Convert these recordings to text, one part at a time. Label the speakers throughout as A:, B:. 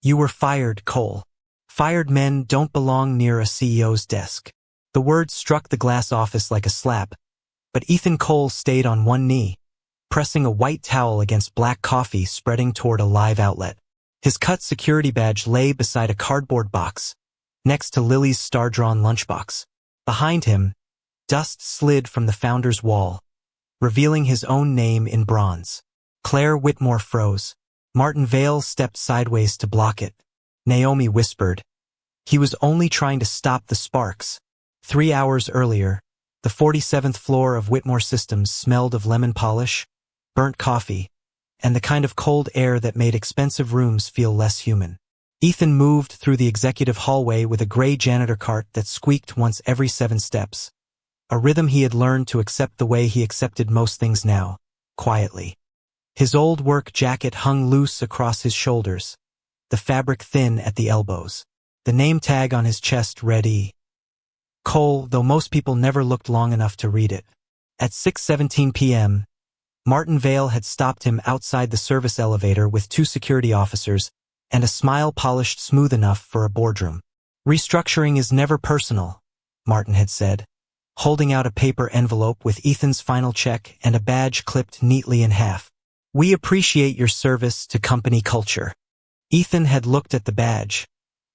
A: You were fired, Cole. Fired men don't belong near a CEO's desk. The words struck the glass office like a slap, but Ethan Cole stayed on one knee, pressing a white towel against black coffee spreading toward a live outlet. His cut security badge lay beside a cardboard box, next to Lily's star-drawn lunchbox. Behind him, dust slid from the founder's wall, revealing his own name in bronze. Claire Whitmore froze. Martin Vale stepped sideways to block it. Naomi whispered. He was only trying to stop the sparks. 3 hours earlier, the 47th floor of Whitmore Systems smelled of lemon polish, burnt coffee, and the kind of cold air that made expensive rooms feel less human. Ethan moved through the executive hallway with a gray janitor cart that squeaked once every 7 steps, a rhythm he had learned to accept the way he accepted most things now, quietly. His old work jacket hung loose across his shoulders, the fabric thin at the elbows. The name tag on his chest read E. Cole, though most people never looked long enough to read it. At 6:17 p.m., Martin Vale had stopped him outside the service elevator with 2 security officers and a smile polished smooth enough for a boardroom. Restructuring is never personal, Martin had said, holding out a paper envelope with Ethan's final check and a badge clipped neatly in half. We appreciate your service to company culture. Ethan had looked at the badge,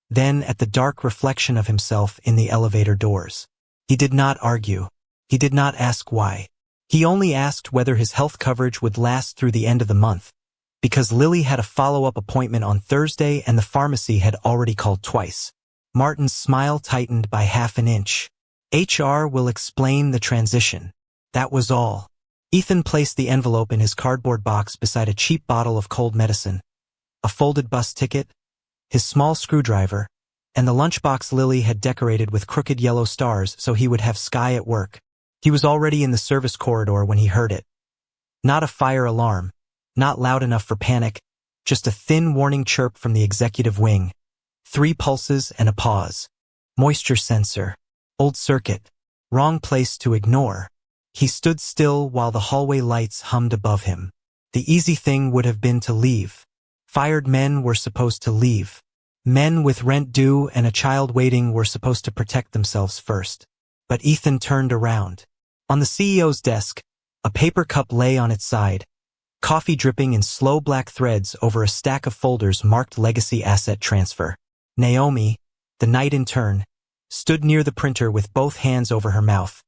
A: then at the dark reflection of himself in the elevator doors. He did not argue. He did not ask why. He only asked whether his health coverage would last through the end of the month, because Lily had a follow-up appointment on Thursday and the pharmacy had already called twice. Martin's smile tightened by half an inch. HR will explain the transition. That was all. Ethan placed the envelope in his cardboard box beside a cheap bottle of cold medicine, a folded bus ticket, his small screwdriver, and the lunchbox Lily had decorated with crooked yellow stars so he would have sky at work. He was already in the service corridor when he heard it. Not a fire alarm, not loud enough for panic, just a thin warning chirp from the executive wing. 3 pulses and a pause. Moisture sensor. Old circuit. Wrong place to ignore. He stood still while the hallway lights hummed above him. The easy thing would have been to leave. Fired men were supposed to leave. Men with rent due and a child waiting were supposed to protect themselves first. But Ethan turned around. On the CEO's desk, a paper cup lay on its side, coffee dripping in slow black threads over a stack of folders marked Legacy Asset Transfer. Naomi, the night intern, stood near the printer with both hands over her mouth,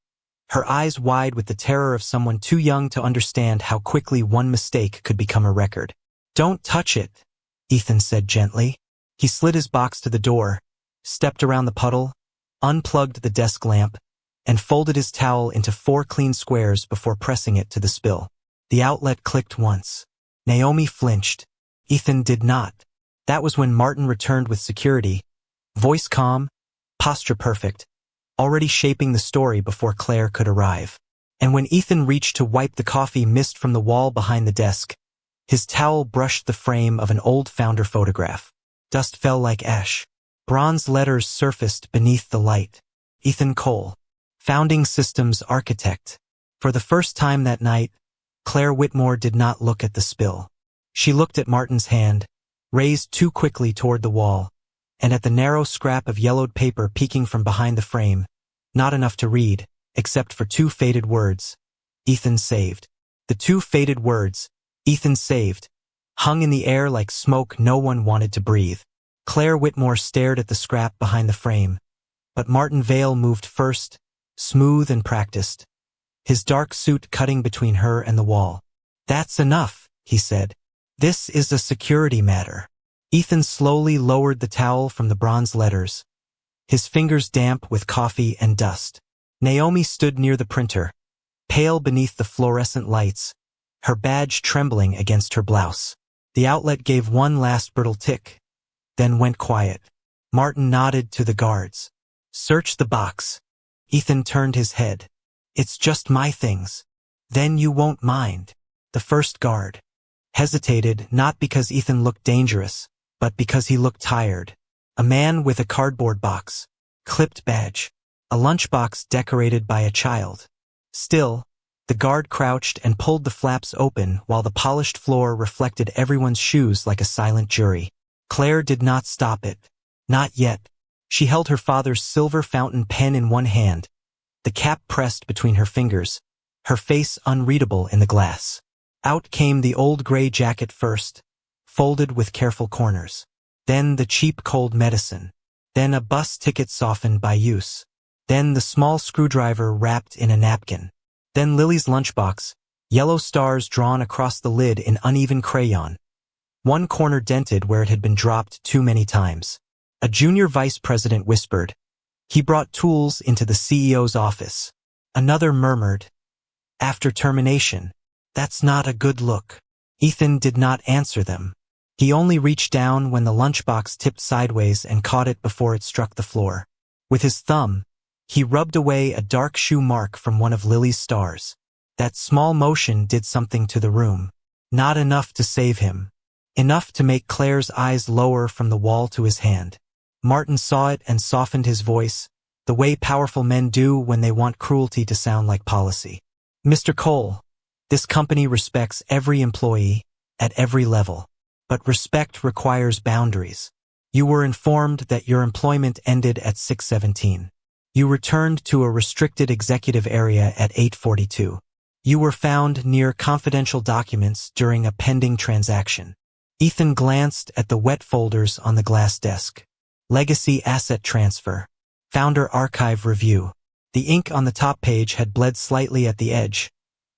A: her eyes wide with the terror of someone too young to understand how quickly one mistake could become a record. Don't touch it, Ethan said gently. He slid his box to the door, stepped around the puddle, unplugged the desk lamp, and folded his towel into 4 clean squares before pressing it to the spill. The outlet clicked once. Naomi flinched. Ethan did not. That was when Martin returned with security, voice calm, posture perfect, already shaping the story before Claire could arrive. And when Ethan reached to wipe the coffee mist from the wall behind the desk, his towel brushed the frame of an old founder photograph. Dust fell like ash. Bronze letters surfaced beneath the light. Ethan Cole, Founding Systems Architect. For the first time that night, Claire Whitmore did not look at the spill. She looked at Martin's hand, raised too quickly toward the wall, and at the narrow scrap of yellowed paper peeking from behind the frame, not enough to read, except for 2 faded words. Ethan saved. The 2 faded words, Ethan saved, hung in the air like smoke no one wanted to breathe. Claire Whitmore stared at the scrap behind the frame, but Martin Vale moved first, smooth and practiced, his dark suit cutting between her and the wall. That's enough, he said. This is a security matter. Ethan slowly lowered the towel from the bronze letters, his fingers damp with coffee and dust. Naomi stood near the printer, pale beneath the fluorescent lights, her badge trembling against her blouse. The outlet gave one last brittle tick, then went quiet. Martin nodded to the guards. Search the box. Ethan turned his head. It's just my things. Then you won't mind. The first guard hesitated, not because Ethan looked dangerous, but because he looked tired. A man with a cardboard box, clipped badge, a lunchbox decorated by a child. Still, the guard crouched and pulled the flaps open while the polished floor reflected everyone's shoes like a silent jury. Claire did not stop it. Not yet. She held her father's silver fountain pen in one hand, the cap pressed between her fingers, her face unreadable in the glass. Out came the old gray jacket first, folded with careful corners. Then the cheap cold medicine. Then a bus ticket softened by use. Then the small screwdriver wrapped in a napkin. Then Lily's lunchbox, yellow stars drawn across the lid in uneven crayon. One corner dented where it had been dropped too many times. A junior vice president whispered, "He brought tools into the CEO's office." Another murmured, "After termination. That's not a good look." Ethan did not answer them. He only reached down when the lunchbox tipped sideways and caught it before it struck the floor. With his thumb, he rubbed away a dark shoe mark from one of Lily's stars. That small motion did something to the room. Not enough to save him. Enough to make Claire's eyes lower from the wall to his hand. Martin saw it and softened his voice, the way powerful men do when they want cruelty to sound like policy. "Mr. Cole, this company respects every employee, at every level. But respect requires boundaries. You were informed that your employment ended at 6:17. You returned to a restricted executive area at 8:42. You were found near confidential documents during a pending transaction." Ethan glanced at the wet folders on the glass desk. Legacy asset transfer. Founder archive review. The ink on the top page had bled slightly at the edge,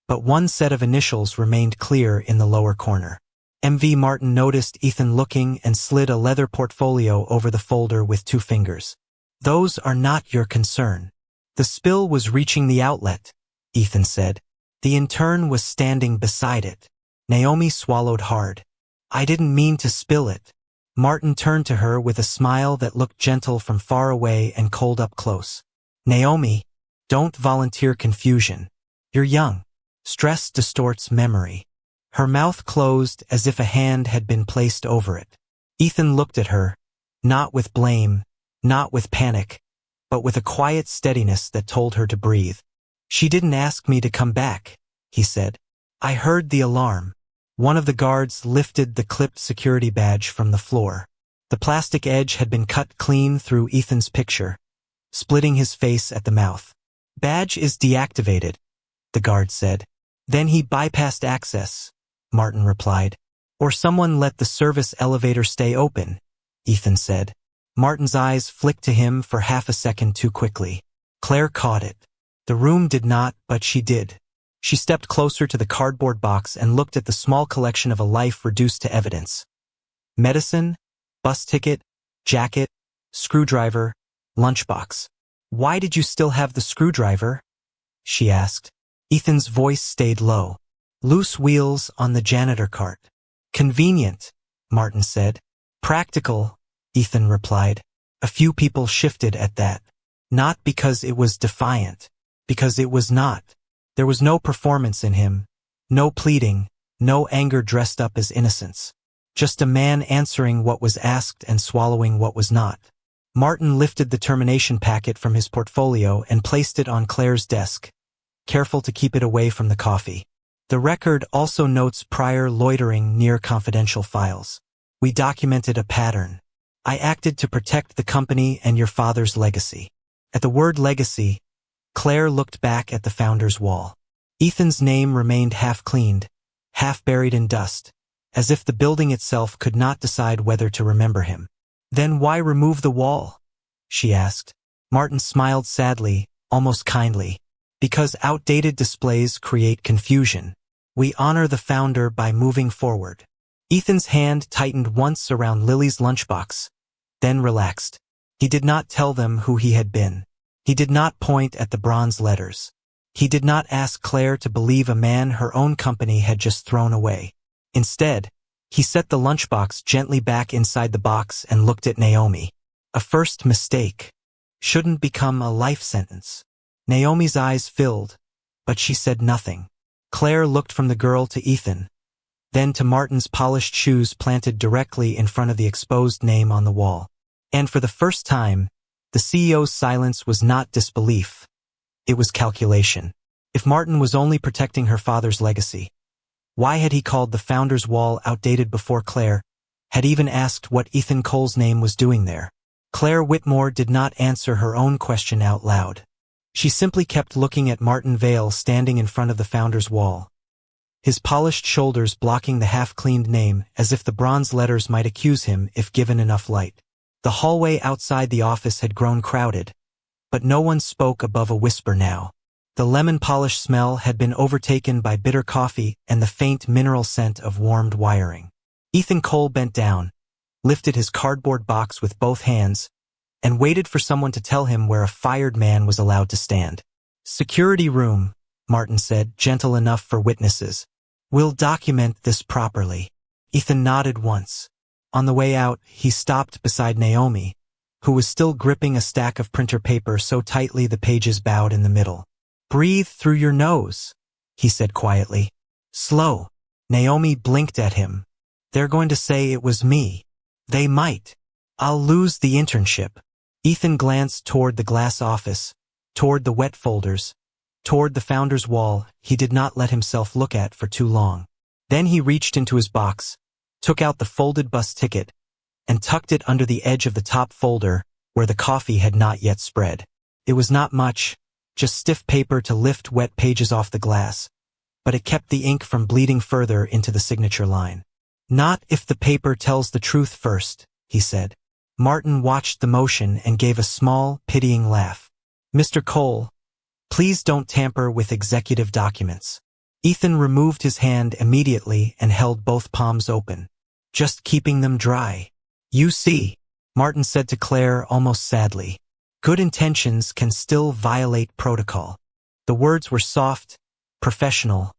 A: but one set of initials remained clear in the lower corner. M.V. Martin noticed Ethan looking and slid a leather portfolio over the folder with 2 fingers. "Those are not your concern." "The spill was reaching the outlet," Ethan said. The intern was standing beside it. Naomi swallowed hard. "I didn't mean to spill it." Martin turned to her with a smile that looked gentle from far away and cold up close. "Naomi, don't volunteer confusion. You're young. Stress distorts memory." Her mouth closed as if a hand had been placed over it. Ethan looked at her, not with blame, not with panic, but with a quiet steadiness that told her to breathe. "She didn't ask me to come back," he said. "I heard the alarm." One of the guards lifted the clipped security badge from the floor. The plastic edge had been cut clean through Ethan's picture, splitting his face at the mouth. "Badge is deactivated," the guard said. "Then he bypassed access," Martin replied. "Or someone let the service elevator stay open," Ethan said. Martin's eyes flicked to him for half a second too quickly. Claire caught it. The room did not, but she did. She stepped closer to the cardboard box and looked at the small collection of a life reduced to evidence. Medicine, bus ticket, jacket, screwdriver, lunchbox. "Why did you still have the screwdriver?" she asked. Ethan's voice stayed low. "Loose wheels on the janitor cart." "Convenient," Martin said. "Practical," Ethan replied. A few people shifted at that. Not because it was defiant, because it was not. There was no performance in him, no pleading, no anger dressed up as innocence. Just a man answering what was asked and swallowing what was not. Martin lifted the termination packet from his portfolio and placed it on Claire's desk, careful to keep it away from the coffee. The record also notes prior loitering near confidential files. "We documented a pattern. I acted to protect the company and your father's legacy." At the word legacy, Claire looked back at the founder's wall. Ethan's name remained half-cleaned, half-buried in dust, as if the building itself could not decide whether to remember him. "Then why remove the wall?" she asked. Martin smiled sadly, almost kindly. "Because outdated displays create confusion. We honor the founder by moving forward." Ethan's hand tightened once around Lily's lunchbox, then relaxed. He did not tell them who he had been. He did not point at the bronze letters. He did not ask Claire to believe a man her own company had just thrown away. Instead, he set the lunchbox gently back inside the box and looked at Naomi. A first mistake shouldn't become a life sentence. Naomi's eyes filled, but she said nothing. Claire looked from the girl to Ethan, then to Martin's polished shoes planted directly in front of the exposed name on the wall. And for the first time, the CEO's silence was not disbelief. It was calculation. If Martin was only protecting her father's legacy, why had he called the founder's wall outdated before Claire, had even asked what Ethan Cole's name was doing there. Claire Whitmore did not answer her own question out loud. She simply kept looking at Martin Vale standing in front of the founder's wall, his polished shoulders blocking the half-cleaned name as if the bronze letters might accuse him if given enough light. The hallway outside the office had grown crowded, but no one spoke above a whisper now. The lemon polish smell had been overtaken by bitter coffee and the faint mineral scent of warmed wiring. Ethan Cole bent down, lifted his cardboard box with both hands, and waited for someone to tell him where a fired man was allowed to stand. "Security room," Martin said, gentle enough for witnesses. "We'll document this properly." Ethan nodded once. On the way out, he stopped beside Naomi, who was still gripping a stack of printer paper so tightly the pages bowed in the middle. "Breathe through your nose," he said quietly. "Slow." Naomi blinked at him. "They're going to say it was me." "They might. I'll lose the internship." Ethan glanced toward the glass office, toward the wet folders, toward the founder's wall he did not let himself look at for too long. Then he reached into his box, took out the folded bus ticket, and tucked it under the edge of the top folder where the coffee had not yet spread. It was not much, just stiff paper to lift wet pages off the glass, but it kept the ink from bleeding further into the signature line. "Not if the paper tells the truth first," he said. Martin watched the motion and gave a small, pitying laugh. "Mr. Cole, please don't tamper with executive documents." Ethan removed his hand immediately and held both palms open, just keeping them dry. "You see," Martin said to Claire almost sadly, "good intentions can still violate protocol." The words were soft, professional,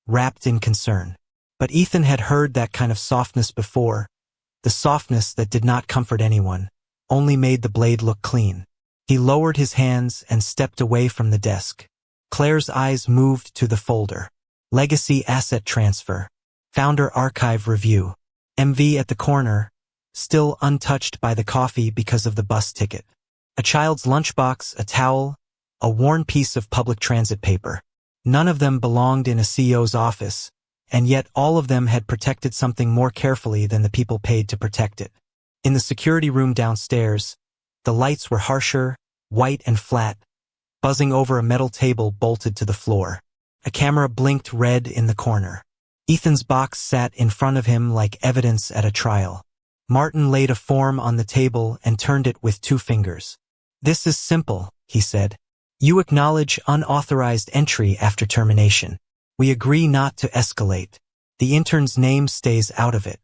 A: wrapped in concern. But Ethan had heard that kind of softness before, the softness that did not comfort anyone, only made the blade look clean. He lowered his hands and stepped away from the desk. Claire's eyes moved to the folder. Legacy Asset Transfer. Founder Archive Review. MV at the corner, still untouched by the coffee because of the bus ticket. A child's lunchbox, a towel, a worn piece of public transit paper. None of them belonged in a CEO's office, and yet all of them had protected something more carefully than the people paid to protect it. In the security room downstairs, the lights were harsher, white and flat, buzzing over a metal table bolted to the floor. A camera blinked red in the corner. Ethan's box sat in front of him like evidence at a trial. Martin laid a form on the table and turned it with 2 fingers. "This is simple," he said. "You acknowledge unauthorized entry after termination. We agree not to escalate. The intern's name stays out of it.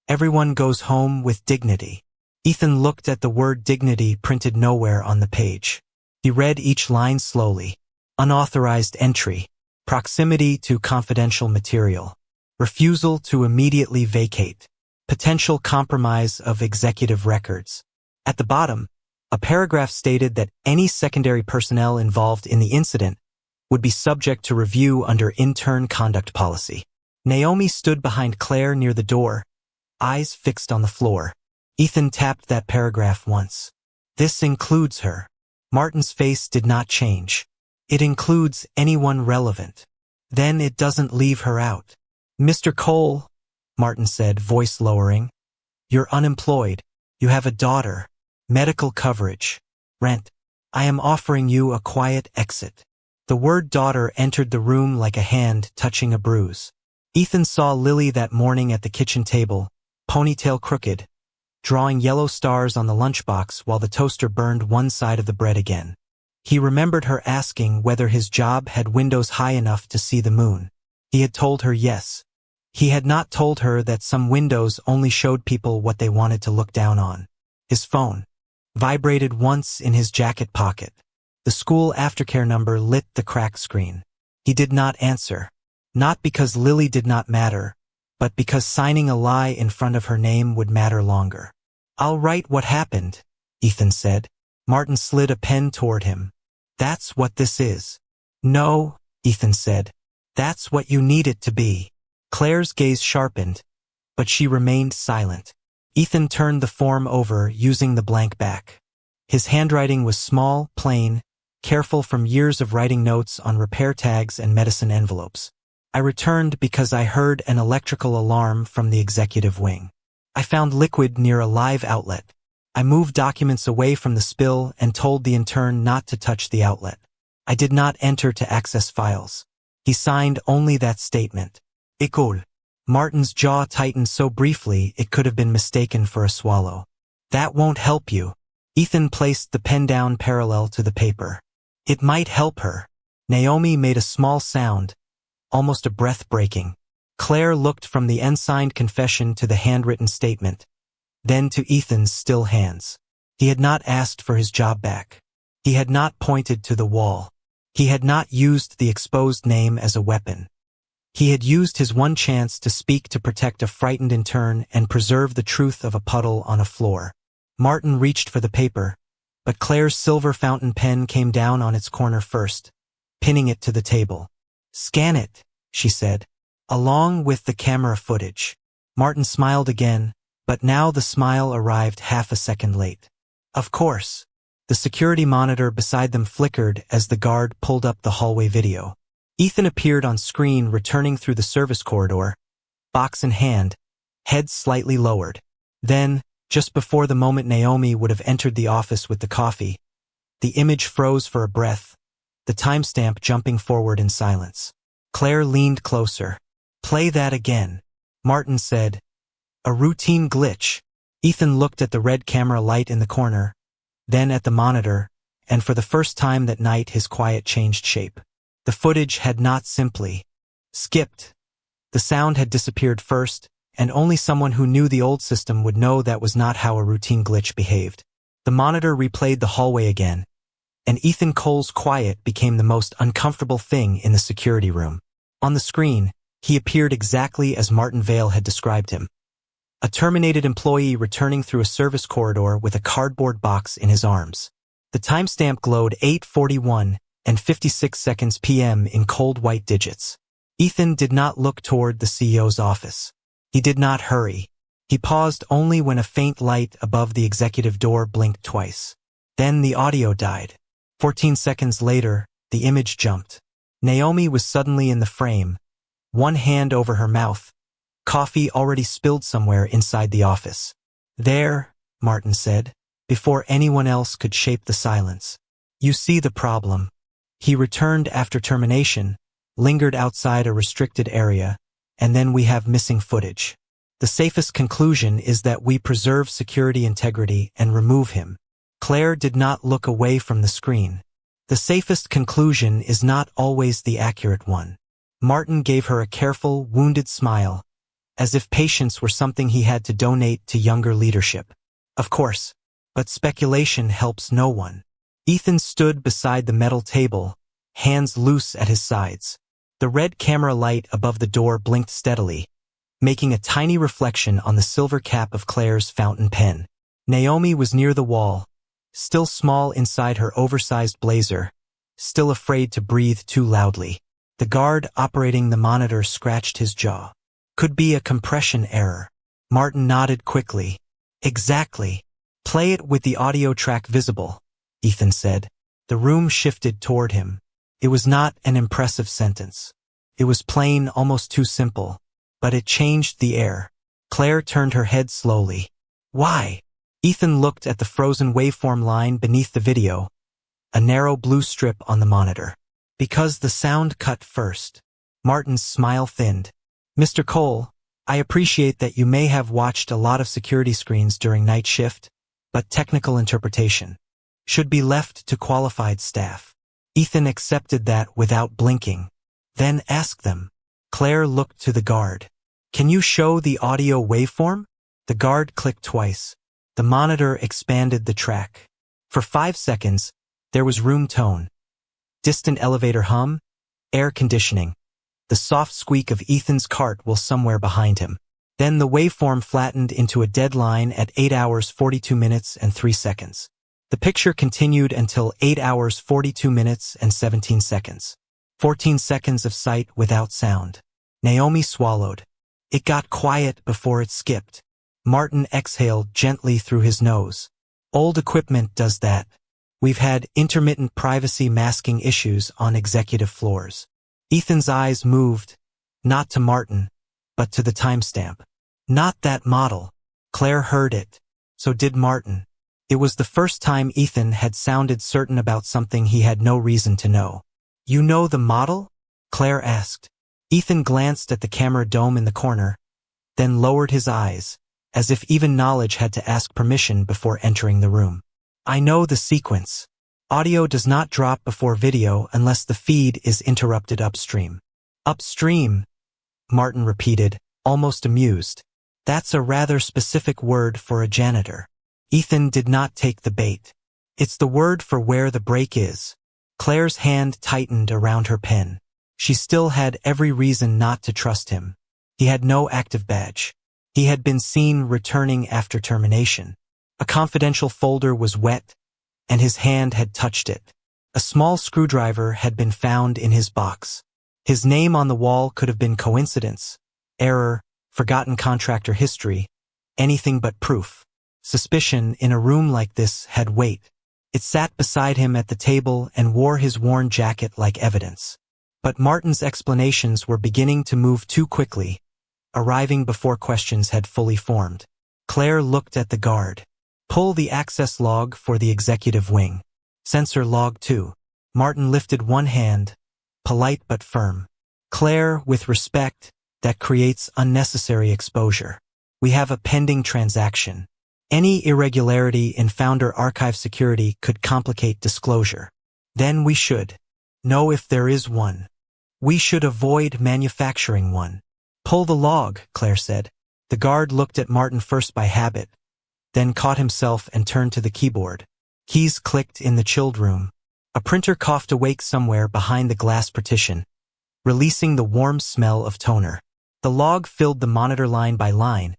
A: Everyone goes home with dignity." Ethan looked at the word dignity printed nowhere on the page. He read each line slowly. Unauthorized entry. Proximity to confidential material. Refusal to immediately vacate. Potential compromise of executive records. At the bottom, a paragraph stated that any secondary personnel involved in the incident would be subject to review under intern conduct policy. Naomi stood behind Claire near the door, eyes fixed on the floor. Ethan tapped that paragraph once. "This includes her." Martin's face did not change. "It includes anyone relevant. Then it doesn't leave her out." "Mr. Cole," Martin said, voice lowering, "you're unemployed. You have a daughter. Medical coverage. Rent. I am offering you a quiet exit." The word daughter entered the room like a hand touching a bruise. Ethan saw Lily that morning at the kitchen table, ponytail crooked, drawing yellow stars on the lunchbox while the toaster burned one side of the bread again. He remembered her asking whether his job had windows high enough to see the moon. He had told her yes. He had not told her that some windows only showed people what they wanted to look down on. His phone vibrated once in his jacket pocket. The school aftercare number lit the cracked screen. He did not answer. Not because Lily did not matter, but because signing a lie in front of her name would matter longer. "I'll write what happened," Ethan said. Martin slid a pen toward him. "That's what this is." "No," Ethan said. "That's what you need it to be." Claire's gaze sharpened, but she remained silent. Ethan turned the form over using the blank back. His handwriting was small, plain, careful from years of writing notes on repair tags and medicine envelopes. "I returned because I heard an electrical alarm from the executive wing. I found liquid near a live outlet. I moved documents away from the spill and told the intern not to touch the outlet. I did not enter to access files. He signed only that statement. École. Martin's jaw tightened so briefly it could have been mistaken for a swallow. That won't help you. Ethan placed the pen down parallel to the paper. It might help her. Naomi made a small sound, almost a breath-breaking. Claire looked from the unsigned confession to the handwritten statement, then to Ethan's still hands. He had not asked for his job back. He had not pointed to the wall. He had not used the exposed name as a weapon. He had used his one chance to speak to protect a frightened intern and preserve the truth of a puddle on a floor. Martin reached for the paper, but Claire's silver fountain pen came down on its corner first, pinning it to the table. "Scan it," she said, "along with the camera footage." Martin smiled again, but now the smile arrived half a second late. Of course. The security monitor beside them flickered as the guard pulled up the hallway video. Ethan appeared on screen returning through the service corridor, box in hand, head slightly lowered. Then, just before the moment Naomi would have entered the office with the coffee, the image froze for a breath, the timestamp jumping forward in silence. Claire leaned closer. "Play that again," Martin said. "A routine glitch." Ethan looked at the red camera light in the corner, then at the monitor, and for the first time that night his quiet changed shape. The footage had not simply skipped. The sound had disappeared first, and only someone who knew the old system would know that was not how a routine glitch behaved. The monitor replayed the hallway again, and Ethan Cole's quiet became the most uncomfortable thing in the security room. On the screen, he appeared exactly as Martin Vale had described him. A terminated employee returning through a service corridor with a cardboard box in his arms. The timestamp glowed 8:41 and 56 seconds p.m. in cold white digits. Ethan did not look toward the CEO's office. He did not hurry. He paused only when a faint light above the executive door blinked twice. Then the audio died. 14 seconds later, the image jumped. Naomi was suddenly in the frame, one hand over her mouth, coffee already spilled somewhere inside the office. "There," Martin said, before anyone else could shape the silence. "You see the problem." He returned after termination, lingered outside a restricted area, and then we have missing footage. The safest conclusion is that we preserve security integrity and remove him. Claire did not look away from the screen. The safest conclusion is not always the accurate one. Martin gave her a careful, wounded smile, as if patience were something he had to donate to younger leadership. Of course, but speculation helps no one. Ethan stood beside the metal table, hands loose at his sides. The red camera light above the door blinked steadily, making a tiny reflection on the silver cap of Claire's fountain pen. Naomi was near the wall, still small inside her oversized blazer, still afraid to breathe too loudly. The guard operating the monitor scratched his jaw. "Could be a compression error." Martin nodded quickly. "Exactly. Play it with the audio track visible," Ethan said. The room shifted toward him. It was not an impressive sentence. It was plain, almost too simple, but it changed the air. Claire turned her head slowly. "Why?" Ethan looked at the frozen waveform line beneath the video, a narrow blue strip on the monitor. "Because the sound cut first." Martin's smile thinned. "Mr. Cole, I appreciate that you may have watched a lot of security screens during night shift, but technical interpretation should be left to qualified staff." Ethan accepted that without blinking. "Then ask them." Claire looked to the guard. "Can you show the audio waveform?" The guard clicked twice. The monitor expanded the track. For 5 seconds, there was room tone, distant elevator hum, air conditioning, the soft squeak of Ethan's cart while somewhere behind him. Then the waveform flattened into a dead line at 8 hours 42 minutes and 3 seconds. The picture continued until 8 hours 42 minutes and 17 seconds. 14 seconds of sight without sound. Naomi swallowed. It got quiet before it skipped. Martin exhaled gently through his nose. "Old equipment does that. We've had intermittent privacy masking issues on executive floors." Ethan's eyes moved, not to Martin, but to the timestamp. "Not that model." Claire heard it. So did Martin. It was the first time Ethan had sounded certain about something he had no reason to know. You know the model? Claire asked. Ethan glanced at the camera dome in the corner, then lowered his eyes, as if even knowledge had to ask permission before entering the room. I know the sequence. Audio does not drop before video unless the feed is interrupted upstream. Upstream, Martin repeated, almost amused. That's a rather specific word for a janitor. Ethan did not take the bait. It's the word for where the break is. Claire's hand tightened around her pen. She still had every reason not to trust him. He had no active badge. He had been seen returning after termination. A confidential folder was wet, and his hand had touched it. A small screwdriver had been found in his box. His name on the wall could have been coincidence, error, forgotten contractor history, anything but proof. Suspicion in a room like this had weight. It sat beside him at the table and wore his worn jacket like evidence. But Martin's explanations were beginning to move too quickly, arriving before questions had fully formed. Claire looked at the guard. Pull the access log for the executive wing. Sensor log 2. Martin lifted one hand, polite but firm. Claire, with respect, that creates unnecessary exposure. We have a pending transaction. Any irregularity in Founder Archive security could complicate disclosure. Then we should know if there is one. We should avoid manufacturing one. Pull the log, Claire said. The guard looked at Martin first by habit, then caught himself and turned to the keyboard. Keys clicked in the chilled room. A printer coughed awake somewhere behind the glass partition, releasing the warm smell of toner. The log filled the monitor line by line.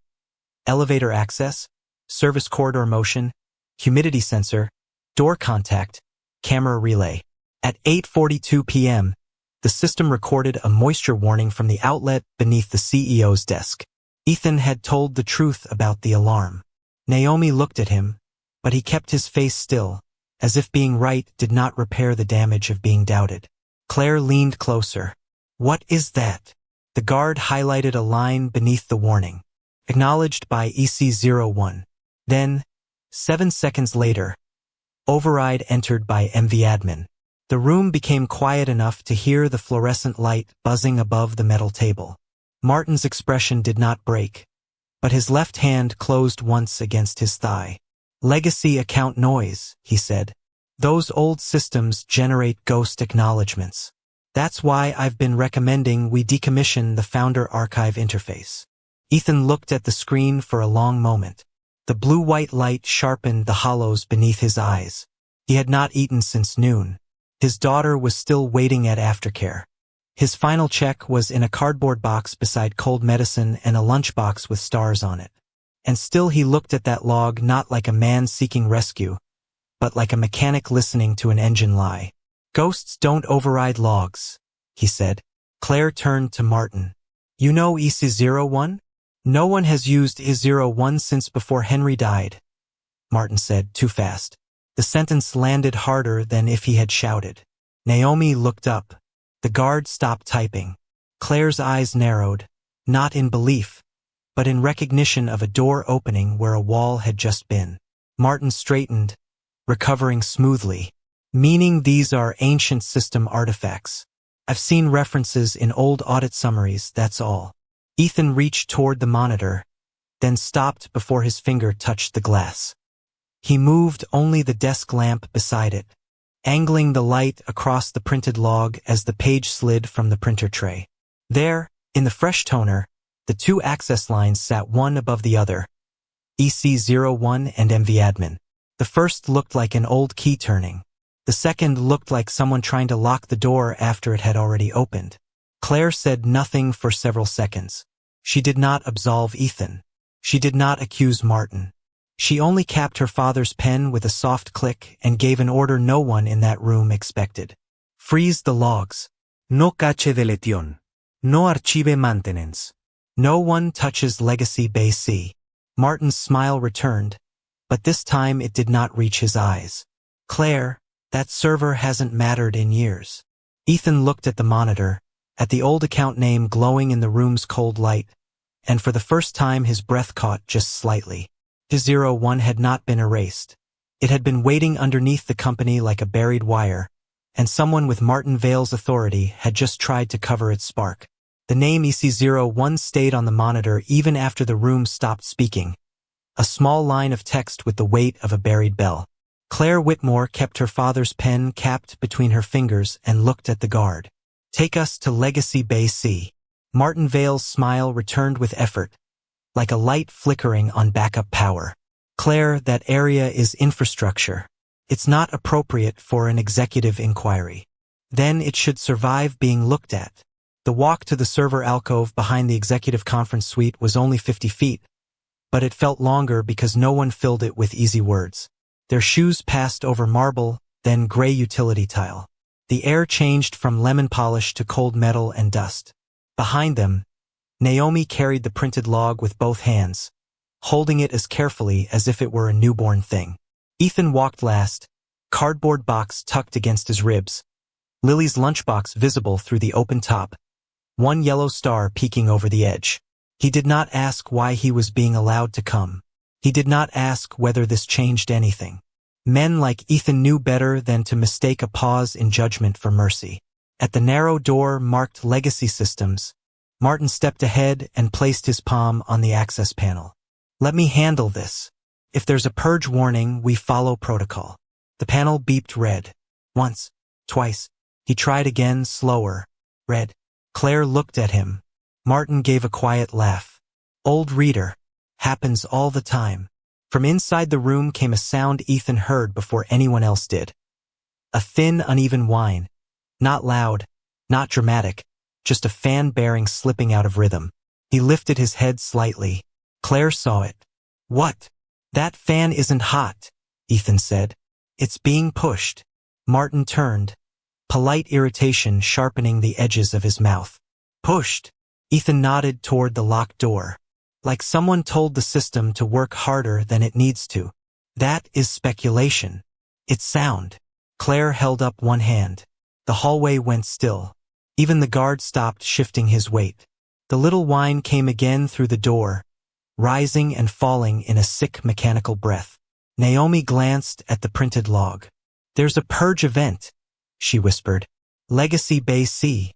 A: Elevator access, service corridor motion, humidity sensor, door contact, camera relay. At 8:42 p.m., the system recorded a moisture warning from the outlet beneath the CEO's desk. Ethan had told the truth about the alarm. Naomi looked at him, but he kept his face still, as if being right did not repair the damage of being doubted. Claire leaned closer. What is that? The guard highlighted a line beneath the warning. Acknowledged by EC01. Then, 7 seconds later, override entered by MV-admin. The room became quiet enough to hear the fluorescent light buzzing above the metal table. Martin's expression did not break, but his left hand closed once against his thigh. Legacy account noise, he said. Those old systems generate ghost acknowledgements. That's why I've been recommending we decommission the Founder Archive interface. Ethan looked at the screen for a long moment. The blue-white light sharpened the hollows beneath his eyes. He had not eaten since noon. His daughter was still waiting at aftercare. His final check was in a cardboard box beside cold medicine and a lunchbox with stars on it. And still he looked at that log not like a man seeking rescue, but like a mechanic listening to an engine lie. Ghosts don't override logs, he said. Claire turned to Martin. You know EC01? No one has used EC01 since before Henry died, Martin said, too fast. The sentence landed harder than if he had shouted. Naomi looked up. The guard stopped typing. Claire's eyes narrowed, not in belief, but in recognition of a door opening where a wall had just been. Martin straightened, recovering smoothly. Meaning these are ancient system artifacts. I've seen references in old audit summaries, that's all. Ethan reached toward the monitor, then stopped before his finger touched the glass. He moved only the desk lamp beside it, angling the light across the printed log as the page slid from the printer tray. There, in the fresh toner, the two access lines sat one above the other, EC01 and MV-admin. The first looked like an old key turning. The second looked like someone trying to lock the door after it had already opened. Claire said nothing for several seconds. She did not absolve Ethan. She did not accuse Martin. She only capped her father's pen with a soft click and gave an order no one in that room expected. Freeze the logs. No cache deletion. No archive maintenance. No one touches Legacy Bay C. Martin's smile returned, but this time it did not reach his eyes. Claire, that server hasn't mattered in years. Ethan looked at the monitor, at the old account name glowing in the room's cold light, and for the first time his breath caught just slightly. 01 had not been erased. It had been waiting underneath the company like a buried wire, and someone with Martin Vale's authority had just tried to cover its spark. The name EC01 stayed on the monitor even after the room stopped speaking, a small line of text with the weight of a buried bell. Claire Whitmore kept her father's pen capped between her fingers and looked at the guard. "Take us to Legacy Bay C." Martin Vale's smile returned with effort, like a light flickering on backup power. "Claire, that area is infrastructure. It's not appropriate for an executive inquiry. Then it should survive being looked at." The walk to the server alcove behind the executive conference suite was only 50 feet, but it felt longer because no one filled it with easy words. Their shoes passed over marble, then gray utility tile. The air changed from lemon polish to cold metal and dust. Behind them, Naomi carried the printed log with both hands, holding it as carefully as if it were a newborn thing. Ethan walked last, cardboard box tucked against his ribs, Lily's lunchbox visible through the open top, one yellow star peeking over the edge. He did not ask why he was being allowed to come. He did not ask whether this changed anything. Men like Ethan knew better than to mistake a pause in judgment for mercy. At the narrow door marked Legacy Systems, Martin stepped ahead and placed his palm on the access panel. "Let me handle this. If there's a purge warning, we follow protocol." The panel beeped red. Once, twice. He tried again, slower. Red. Claire looked at him. Martin gave a quiet laugh. "Old reader. Happens all the time." From inside the room came a sound Ethan heard before anyone else did. A thin, uneven whine. Not loud, not dramatic, just a fan bearing slipping out of rhythm. He lifted his head slightly. Claire saw it. "What?" "That fan isn't hot," Ethan said. "It's being pushed." Martin turned, polite irritation sharpening the edges of his mouth. "Pushed?" Ethan nodded toward the locked door. "Like someone told the system to work harder than it needs to." "That is speculation. It's sound." Claire held up one hand. The hallway went still. Even the guard stopped shifting his weight. The little whine came again through the door, rising and falling in a sick mechanical breath. Naomi glanced at the printed log. "There's a purge event," she whispered. "Legacy Bay C.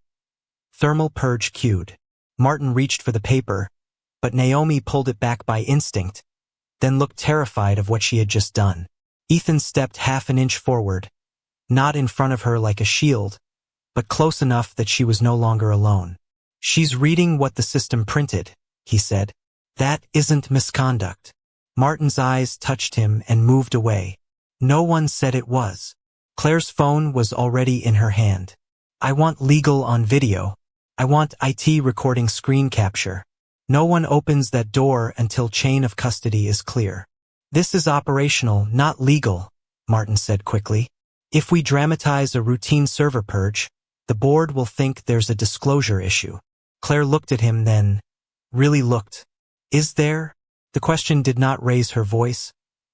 A: Thermal purge queued." Martin reached for the paper, but Naomi pulled it back by instinct, then looked terrified of what she had just done. Ethan stepped half an inch forward, not in front of her like a shield, but close enough that she was no longer alone. "She's reading what the system printed," he said. "That isn't misconduct." Martin's eyes touched him and moved away. "No one said it was." Claire's phone was already in her hand. "I want legal on video. I want IT recording screen capture. No one opens that door until chain of custody is clear." "This is operational, not legal," Martin said quickly. "If we dramatize a routine server purge, the board will think there's a disclosure issue." Claire looked at him then, really looked. "Is there?" The question did not raise her voice,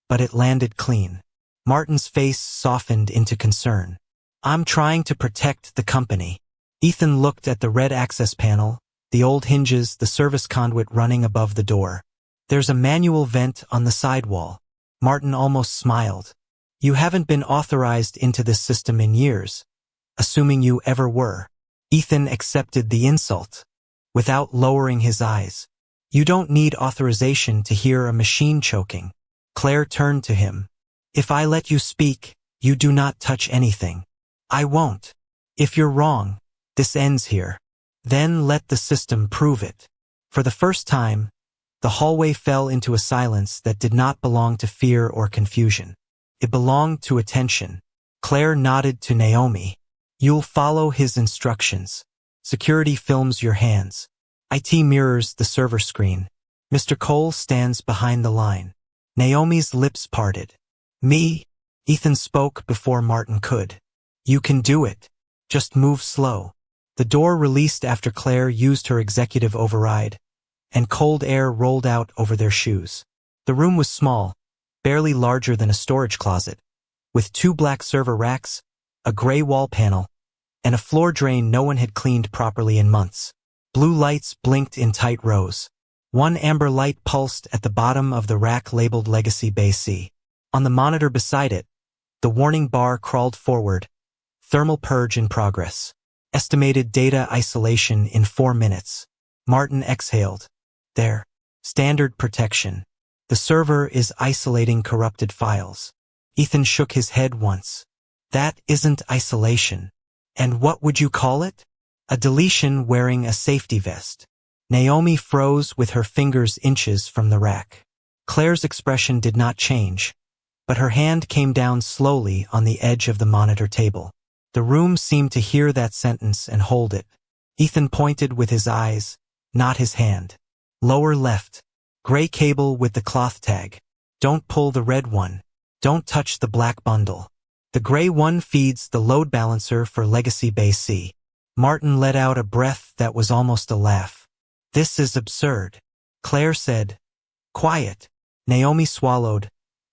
A: but it landed clean. Martin's face softened into concern. "I'm trying to protect the company." Ethan looked at the red access panel, the old hinges, the service conduit running above the door. "There's a manual vent on the sidewall." Martin almost smiled. "You haven't been authorized into this system in years, assuming you ever were." Ethan accepted the insult, without lowering his eyes. "You don't need authorization to hear a machine choking." Claire turned to him. "If I let you speak, you do not touch anything." "I won't. If you're wrong, this ends here. Then let the system prove it." For the first time, the hallway fell into a silence that did not belong to fear or confusion. It belonged to attention. Claire nodded to Naomi. "You'll follow his instructions. Security films your hands. IT mirrors the server screen. Mr. Cole stands behind the line." Naomi's lips parted. "Me?" Ethan spoke before Martin could. "You can do it. Just move slow." The door released after Claire used her executive override, and cold air rolled out over their shoes. The room was small, barely larger than a storage closet, with 2 black server racks, a gray wall panel, and a floor drain no one had cleaned properly in months. Blue lights blinked in tight rows. One amber light pulsed at the bottom of the rack labeled Legacy Bay C. On the monitor beside it, the warning bar crawled forward. Thermal purge in progress. Estimated data isolation in 4 minutes. Martin exhaled. There. Standard protection. The server is isolating corrupted files. Ethan shook his head once. That isn't isolation. And what would you call it? A deletion wearing a safety vest. Naomi froze with her fingers inches from the rack. Claire's expression did not change, but her hand came down slowly on the edge of the monitor table. The room seemed to hear that sentence and hold it. Ethan pointed with his eyes, not his hand. Lower left. Gray cable with the cloth tag. Don't pull the red one. Don't touch the black bundle. The gray one feeds the load balancer for Legacy Bay C. Martin let out a breath that was almost a laugh. This is absurd. Claire said. Quiet. Naomi swallowed,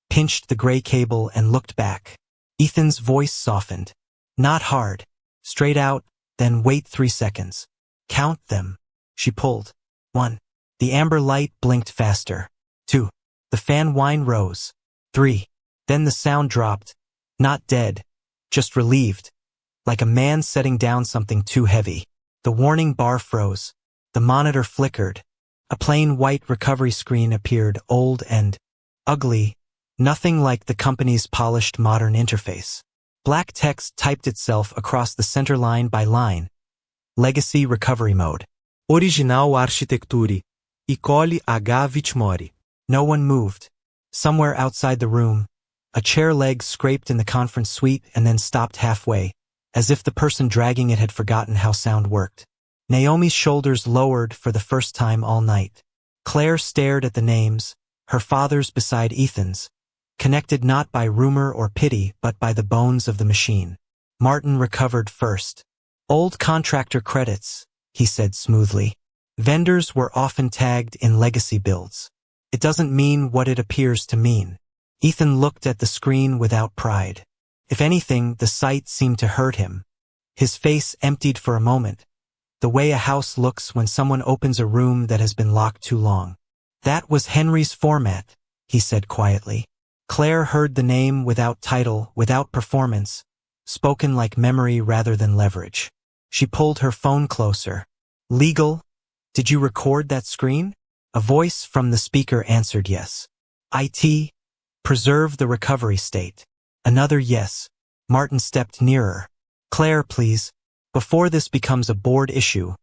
A: pinched the gray cable and looked back. Ethan's voice softened. Not hard. Straight out, then wait 3 seconds. Count them. She pulled. 1. The amber light blinked faster. 2. The fan whine rose. 3. Then the sound dropped. Not dead, just relieved. Like a man setting down something too heavy. The warning bar froze. The monitor flickered. A plain white recovery screen appeared, old and ugly, nothing like the company's polished modern interface. Black text typed itself across the center line by line. Legacy Recovery Mode.
B: Original architecture. Icole H. Mori.
A: No one moved. Somewhere outside the room, a chair leg scraped in the conference suite and then stopped halfway, as if the person dragging it had forgotten how sound worked. Naomi's shoulders lowered for the first time all night. Claire stared at the names, her father's beside Ethan's, connected not by rumor or pity but by the bones of the machine. Martin recovered first. Old contractor credits, he said smoothly. Vendors were often tagged in legacy builds. It doesn't mean what it appears to mean. Ethan looked at the screen without pride. If anything, the sight seemed to hurt him. His face emptied for a moment, the way a house looks when someone opens a room that has been locked too long. That was Henry's format, he said quietly. Claire heard the name without title, without performance, spoken like memory rather than leverage. She pulled her phone closer. Legal? Did you record that screen? A voice from the speaker answered yes. IT? Preserve the recovery state. Another yes. Martin stepped nearer. Claire, please. Before this becomes a board issue,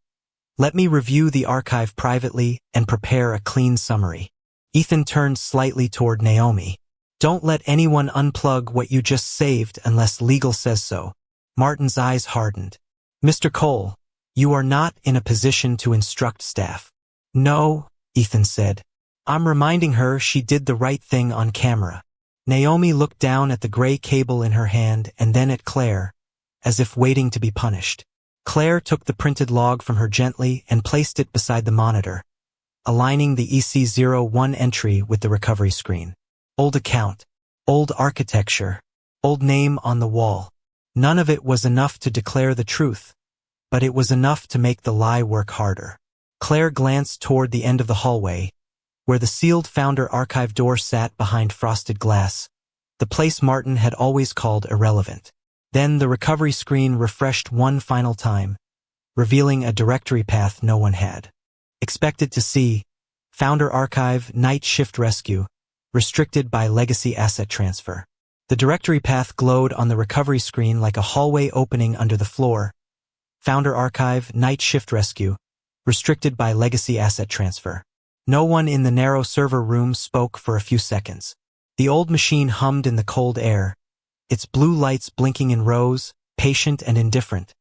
A: let me review the archive privately and prepare a clean summary. Ethan turned slightly toward Naomi. Don't let anyone unplug what you just saved unless legal says so. Martin's eyes hardened. Mr. Cole, you are not in a position to instruct staff. No, Ethan said. I'm reminding her she did the right thing on camera. Naomi looked down at the gray cable in her hand and then at Claire, as if waiting to be punished. Claire took the printed log from her gently and placed it beside the monitor, aligning the EC01 entry with the recovery screen. Old account, old architecture, old name on the wall. None of it was enough to declare the truth, but it was enough to make the lie work harder. Claire glanced toward the end of the hallway, where the sealed Founder archive door sat behind frosted glass, the place Martin had always called irrelevant. Then the recovery screen refreshed one final time, revealing a directory path no one had. Expected to see, Founder Archive Night Shift Rescue, restricted by Legacy Asset Transfer. The directory path glowed on the recovery screen like a hallway opening under the floor. Founder Archive Night Shift Rescue, restricted by Legacy Asset Transfer. No one in the narrow server room spoke for a few seconds. The old machine hummed in the cold air, its blue lights blinking in rows, patient and indifferent,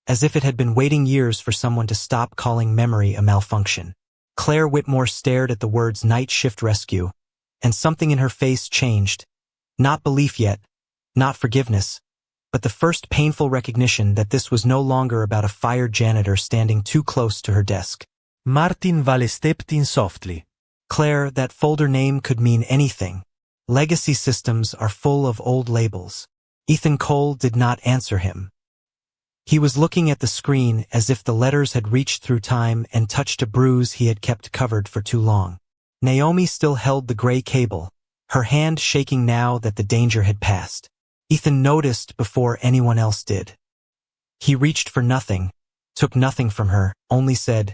A: as if it had been waiting years for someone to stop calling memory a malfunction. Claire Whitmore stared at the words Night Shift Rescue, and something in her face changed. Not belief yet, not forgiveness, but the first painful recognition that this was no longer about a fired janitor standing too close to her desk.
B: Martin Vale stepped in softly.
A: Claire, that folder name could mean anything. Legacy systems are full of old labels. Ethan Cole did not answer him. He was looking at the screen as if the letters had reached through time and touched a bruise he had kept covered for too long. Naomi still held the gray cable, her hand shaking now that the danger had passed. Ethan noticed before anyone else did. He reached for nothing, took nothing from her, only said,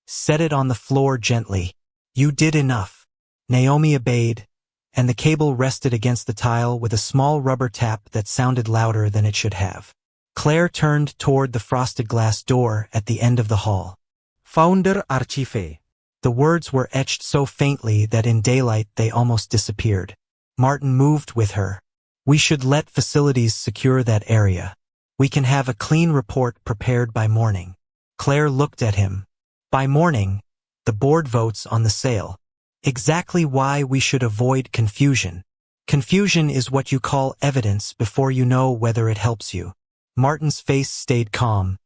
A: "Set it on the floor gently. You did enough." Naomi obeyed, and the cable rested against the tile with a small rubber tap that sounded louder than it should have. Claire turned toward the frosted glass door at the end of the hall.
B: Founder Archife.
A: The words were etched so faintly that in daylight they almost disappeared. Martin moved with her. "We should let facilities secure that area. We can have a clean report prepared by morning." Claire looked at him. "By morning, the board votes on the sale. Exactly why we should avoid confusion. Confusion is what you call evidence before you know whether it helps you." Martin's face stayed calm,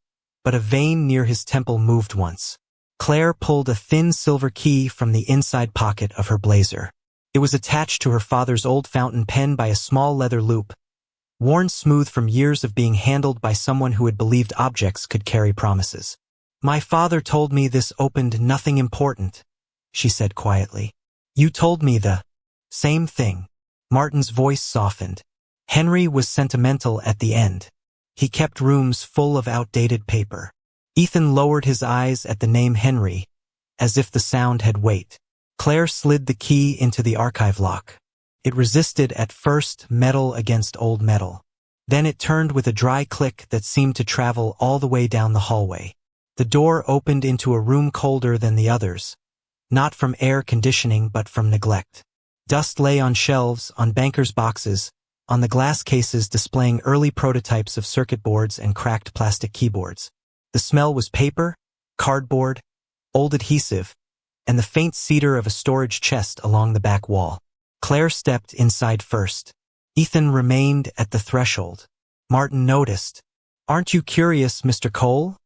A: but a vein near his temple moved once. Claire pulled a thin silver key from the inside pocket of her blazer. It was attached to her father's old fountain pen by a small leather loop, worn smooth from years of being handled by someone who had believed objects could carry promises. "My father told me this opened nothing important," she said quietly. "You told me the same thing." Martin's voice softened. Henry was sentimental at the end. He kept rooms full of outdated paper. Ethan lowered his eyes at the name Henry, as if the sound had weight. Claire slid the key into the archive lock. It resisted at first, metal against old metal. Then it turned with a dry click that seemed to travel all the way down the hallway. The door opened into a room colder than the others, not from air conditioning but from neglect. Dust lay on shelves, on bankers' boxes, on the glass cases displaying early prototypes of circuit boards and cracked plastic keyboards. The smell was paper, cardboard, old adhesive, and the faint cedar of a storage chest along the back wall. Claire stepped inside first. Ethan remained at the threshold. Martin noticed. "Aren't you curious, Mr. Cole?"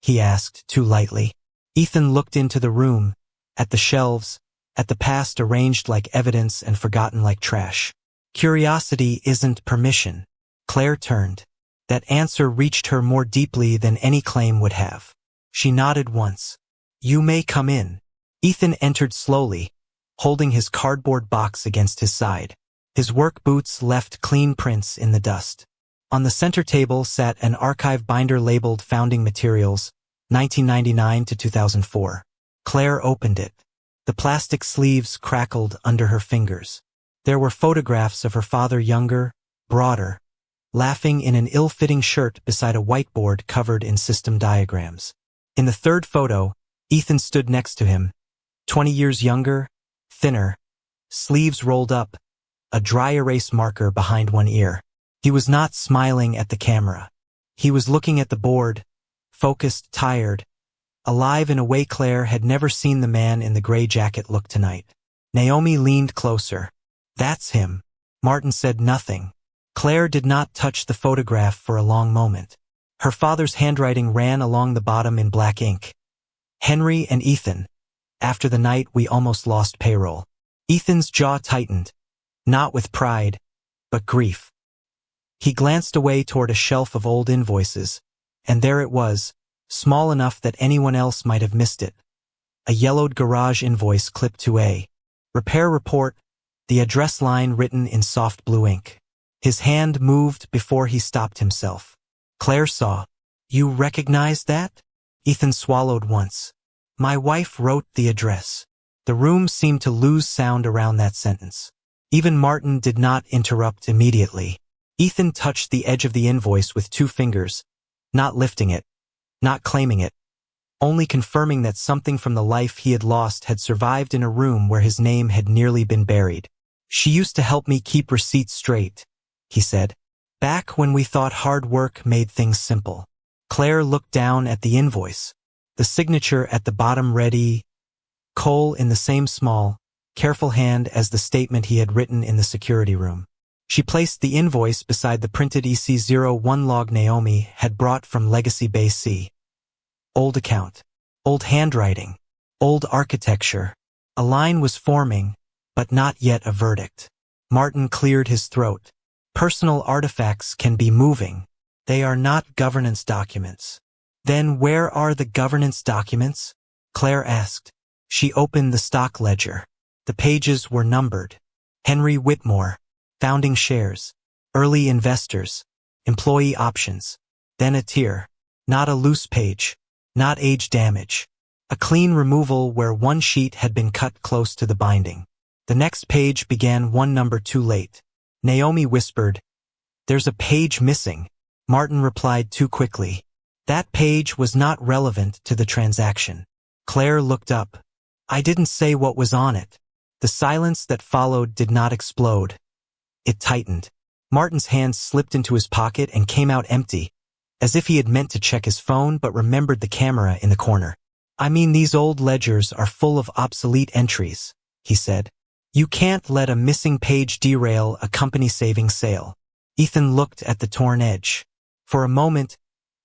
A: he asked, too lightly. Ethan looked into the room, at the shelves, at the past arranged like evidence and forgotten like trash. "Curiosity isn't permission." Claire turned. That answer reached her more deeply than any claim would have. She nodded once. "You may come in." Ethan entered slowly, holding his cardboard box against his side. His work boots left clean prints in the dust. On the center table sat an archive binder labeled Founding Materials, 1999 to 2004. Claire opened it. The plastic sleeves crackled under her fingers. There were photographs of her father younger, broader, laughing in an ill-fitting shirt beside a whiteboard covered in system diagrams. In the third photo, Ethan stood next to him, 20 years younger, thinner, sleeves rolled up, a dry erase marker behind one ear. He was not smiling at the camera. He was looking at the board, focused, tired, alive in a way Claire had never seen the man in the gray jacket look tonight. Naomi leaned closer. "That's him." Martin said nothing. Claire did not touch the photograph for a long moment. Her father's handwriting ran along the bottom in black ink. "Henry and Ethan. After the night we almost lost payroll." Ethan's jaw tightened, not with pride, but grief. He glanced away toward a shelf of old invoices, and there it was, small enough that anyone else might have missed it. A yellowed garage invoice clipped to a repair report, the address line written in soft blue ink. His hand moved before he stopped himself. Claire saw. "You recognize that?" Ethan swallowed once. "My wife wrote the address." The room seemed to lose sound around that sentence. Even Martin did not interrupt immediately. Ethan touched the edge of the invoice with 2 fingers, not lifting it, not claiming it, only confirming that something from the life he had lost had survived in a room where his name had nearly been buried. "She used to help me keep receipts straight," he said. "Back when we thought hard work made things simple." Claire looked down at the invoice. The signature at the bottom read E. Cole in the same small, careful hand as the statement he had written in the security room. She placed the invoice beside the printed EC01 log Naomi had brought from Legacy Bay C. Old account. Old handwriting. Old architecture. A line was forming, but not yet a verdict. Martin cleared his throat. Personal artifacts can be moving. They are not governance documents. Then where are the governance documents? Claire asked. She opened the stock ledger. The pages were numbered. Henry Whitmore, founding shares, early investors, employee options. Then a tier. Not a loose page. Not age damage. A clean removal where one sheet had been cut close to the binding. The next page began one number too late. Naomi whispered, "There's a page missing." Martin replied too quickly. That page was not relevant to the transaction. Claire looked up. "I didn't say what was on it." The silence that followed did not explode. It tightened. Martin's hand slipped into his pocket and came out empty, as if he had meant to check his phone but remembered the camera in the corner. "I mean, these old ledgers are full of obsolete entries," he said. "You can't let a missing page derail a company-saving sale." Ethan looked at the torn edge. For a moment,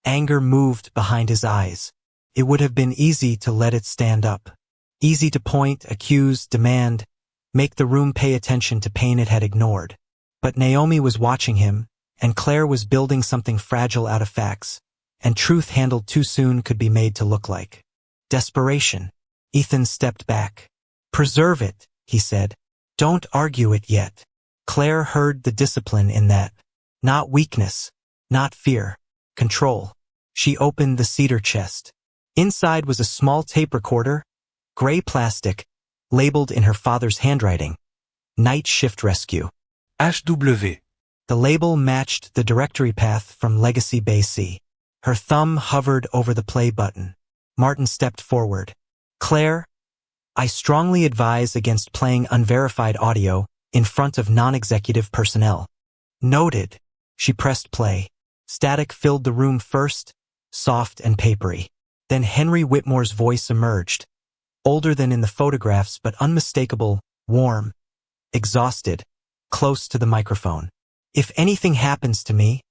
A: anger moved behind his eyes. It would have been easy to let it stand up. Easy to point, accuse, demand, make the room pay attention to pain it had ignored. But Naomi was watching him, and Claire was building something fragile out of facts, and truth handled too soon could be made to look like desperation. Ethan stepped back. "Preserve it," he said. "Don't argue it yet." Claire heard the discipline in that. Not weakness. Not fear. Control. She opened the cedar chest. Inside was a small tape recorder, gray plastic, labeled in her father's handwriting. Night Shift Rescue.
B: HW.
A: The label matched the directory path from Legacy Bay C. Her thumb hovered over the play button. Martin stepped forward. "Claire, I strongly advise against playing unverified audio in front of non-executive personnel." "Noted." She pressed play. Static filled the room first, soft and papery. Then Henry Whitmore's voice emerged. Older than in the photographs, but unmistakable, warm, exhausted, close to the microphone. "If anything happens to me,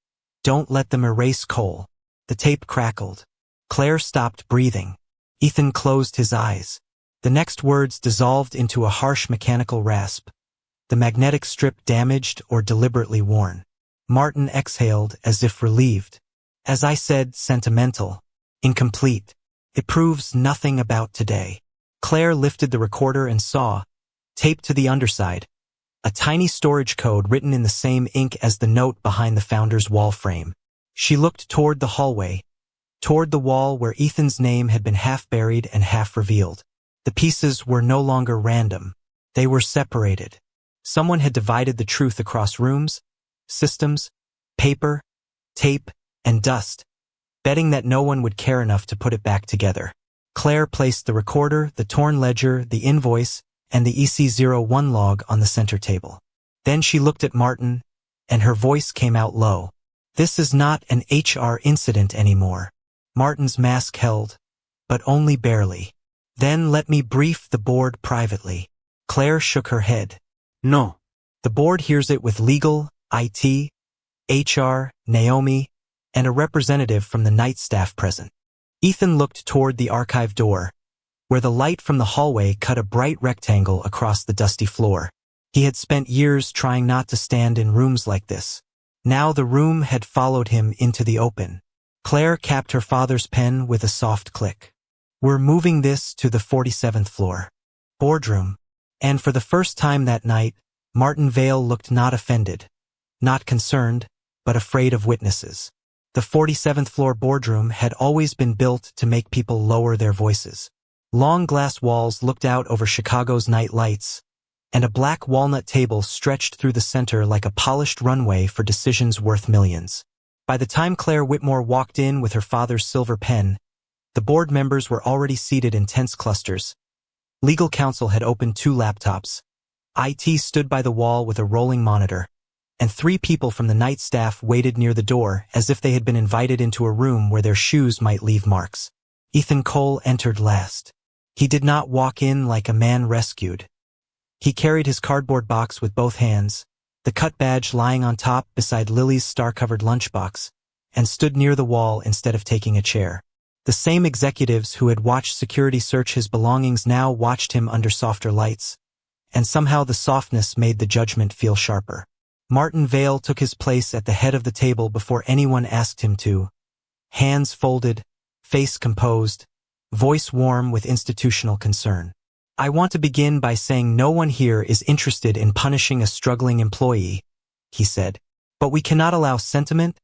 A: don't let them erase Cole." The tape crackled. Claire stopped breathing. Ethan closed his eyes. The next words dissolved into a harsh mechanical rasp. The magnetic strip damaged or deliberately worn. Martin exhaled as if relieved. "As I said, sentimental. Incomplete. It proves nothing about today." Claire lifted the recorder and saw, taped to the underside, a tiny storage code written in the same ink as the note behind the founder's wall frame. She looked toward the hallway, toward the wall where Ethan's name had been half buried and half revealed. The pieces were no longer random. They were separated. Someone had divided the truth across rooms, systems, paper, tape, and dust, betting that no one would care enough to put it back together. Claire placed the recorder, the torn ledger, the invoice, and the EC01 log on the center table. Then she looked at Martin, and her voice came out low. "This is not an HR incident anymore." Martin's mask held, but only barely. "Then let me brief the board privately." Claire shook her head.
B: No.
A: "The board hears it with legal, IT, HR, Naomi, and a representative from the night staff present." Ethan looked toward the archive door, where the light from the hallway cut a bright rectangle across the dusty floor. He had spent years trying not to stand in rooms like this. Now the room had followed him into the open. Claire capped her father's pen with a soft click. "We're moving this to the 47th floor. Boardroom." And for the first time that night, Martin Vale looked not offended, not concerned, but afraid of witnesses. The 47th floor boardroom had always been built to make people lower their voices. Long glass walls looked out over Chicago's night lights, and a black walnut table stretched through the center like a polished runway for decisions worth millions. By the time Claire Whitmore walked in with her father's silver pen, the board members were already seated in tense clusters. Legal counsel had opened 2 laptops. IT stood by the wall with a rolling monitor, and 3 people from the night staff waited near the door as if they had been invited into a room where their shoes might leave marks. Ethan Cole entered last. He did not walk in like a man rescued. He carried his cardboard box with both hands, the cut badge lying on top beside Lily's star-covered lunchbox, and stood near the wall instead of taking a chair. The same executives who had watched security search his belongings now watched him under softer lights, and somehow the softness made the judgment feel sharper. Martin Vale took his place at the head of the table before anyone asked him to. Hands folded, face composed, voice warm with institutional concern. I want to begin by saying no one here is interested in punishing a struggling employee, he said. But we cannot allow sentiment,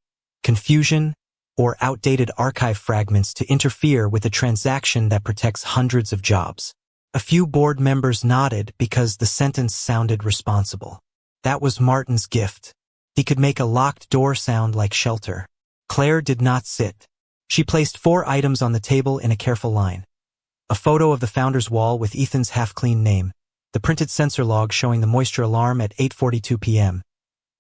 A: confusion, or outdated archive fragments to interfere with a transaction that protects hundreds of jobs. A few board members nodded because the sentence sounded responsible. That was Martin's gift. He could make a locked door sound like shelter. Claire did not sit. She placed 4 items on the table in a careful line. A photo of the founder's wall with Ethan's half-clean name, the printed sensor log showing the moisture alarm at 8:42 p.m.,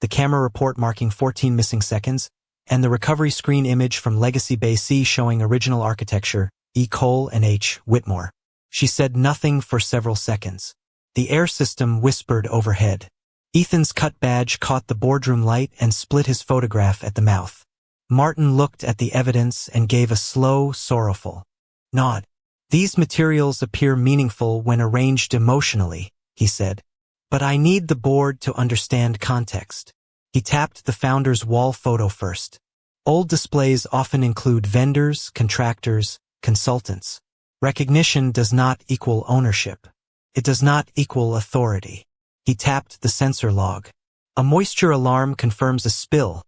A: the camera report marking 14 missing seconds, and the recovery screen image from Legacy Bay C showing original architecture, E. Cole and H. Whitmore. She said nothing for several seconds. The air system whispered overhead. Ethan's cut badge caught the boardroom light and split his photograph at the mouth. Martin looked at the evidence and gave a slow, sorrowful nod. These materials appear meaningful when arranged emotionally, he said. But I need the board to understand context. He tapped the founder's wall photo first. Old displays often include vendors, contractors, consultants. Recognition does not equal ownership. It does not equal authority. He tapped the sensor log. A moisture alarm confirms a spill,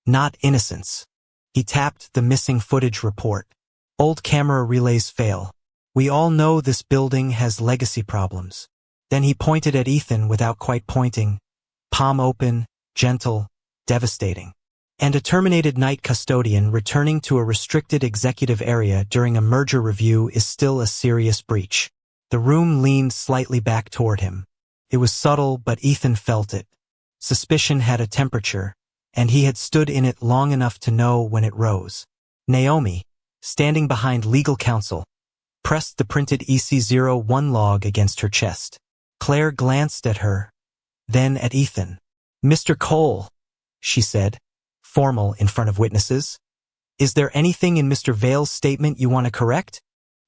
A: not innocence. He tapped the missing footage report. Old camera relays fail. We all know this building has legacy problems. Then he pointed at Ethan without quite pointing. Palm open, gentle, devastating. And a terminated night custodian returning to a restricted executive area during a merger review is still a serious breach. The room leaned slightly back toward him. It was subtle, but Ethan felt it. Suspicion had a temperature, and he had stood in it long enough to know when it rose. Naomi, standing behind legal counsel, pressed the printed EC01 log against her chest. Claire glanced at her, then at Ethan. Mr. Cole, she said, formal in front of witnesses. Is there anything in Mr. Vale's statement you want to correct?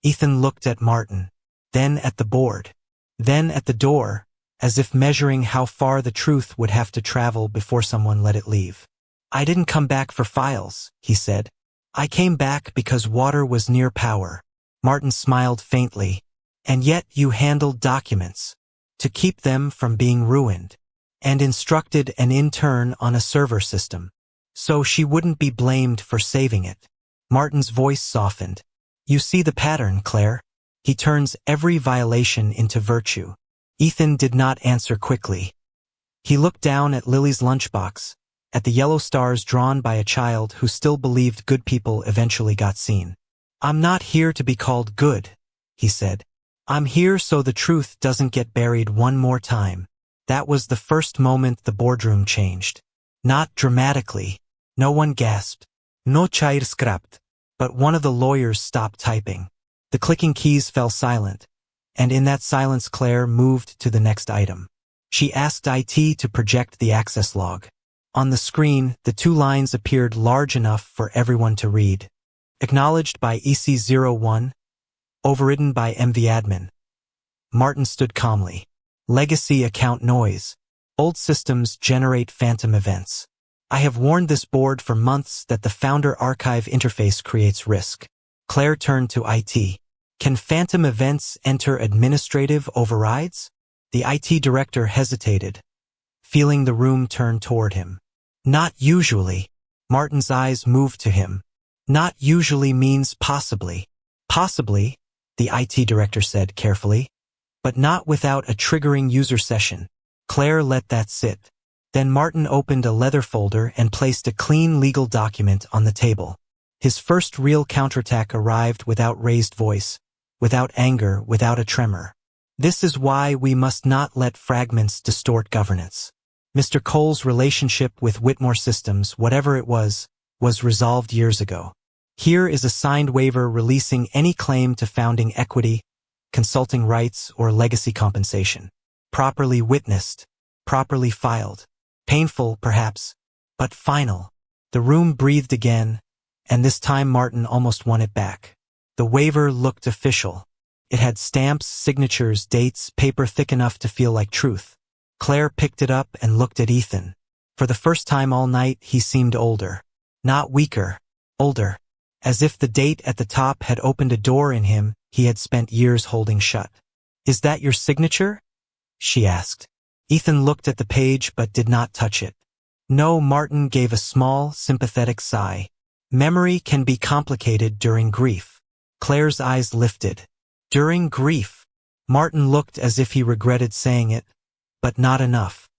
A: Ethan looked at Martin, then at the board, then at the door, as if measuring how far the truth would have to travel before someone let it leave. I didn't come back for files, he said. I came back because water was near power. Martin smiled faintly. And yet you handled documents, to keep them from being ruined, and instructed an intern on a server system, so she wouldn't be blamed for saving it. Martin's voice softened. You see the pattern, Claire. He turns every violation into virtue. Ethan did not answer quickly. He looked down at Lily's lunchbox, at the yellow stars drawn by a child who still believed good people eventually got seen. I'm not here to be called good, he said. I'm here so the truth doesn't get buried one more time. That was the first moment the boardroom changed. Not dramatically. No one gasped. No chair scrapped. But one of the lawyers stopped typing. The clicking keys fell silent. And in that silence Claire moved to the next item. She asked IT to project the access log. On the screen, the 2 lines appeared large enough for everyone to read. Acknowledged by EC01, overridden by MVAdmin. Martin stood calmly. Legacy account noise. Old systems generate phantom events. I have warned this board for months that the Founder Archive interface creates risk. Claire turned to IT. Can phantom events enter administrative overrides? The IT director hesitated, feeling the room turn toward him. Not usually. Martin's eyes moved to him. Not usually means possibly. Possibly, the IT director said carefully, but not without a triggering user session. Claire let that sit. Then Martin opened a leather folder and placed a clean legal document on the table. His first real counterattack arrived without raised voice, without anger, without a tremor. This is why we must not let fragments distort governance. Mr. Cole's relationship with Whitmore Systems, whatever it was resolved years ago. Here is a signed waiver releasing any claim to founding equity, consulting rights, or legacy compensation. Properly witnessed, properly filed. Painful, perhaps, but final. The room breathed again, and this time Martin almost won it back. The waiver looked official. It had stamps, signatures, dates, paper thick enough to feel like truth. Claire picked it up and looked at Ethan. For the first time all night, he seemed older. Not weaker. Older. As if the date at the top had opened a door in him he had spent years holding shut. "Is that your signature?" she asked. Ethan looked at the page but did not touch it. No, Martin gave a small, sympathetic sigh. Memory can be complicated during grief. Claire's eyes lifted. During grief. Martin looked as if he regretted saying it, but not enough.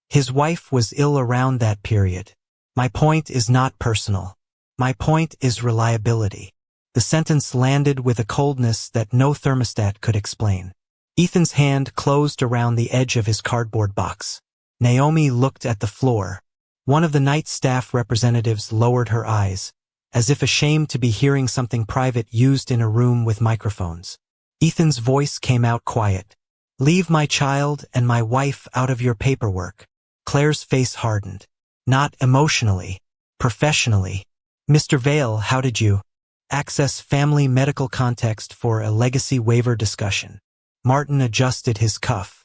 A: His wife was ill around that period. My point is not personal. My point is reliability. The sentence landed with a coldness that no thermostat could explain. Ethan's hand closed around the edge of his cardboard box. Naomi looked at the floor. One of the night staff representatives lowered her eyes, as if ashamed to be hearing something private used in a room with microphones. Ethan's voice came out quiet. "Leave my child and my wife out of your paperwork." Claire's face hardened. Not emotionally, professionally. "Mr. Vale, how did you access family medical context for a legacy waiver discussion?" Martin adjusted his cuff.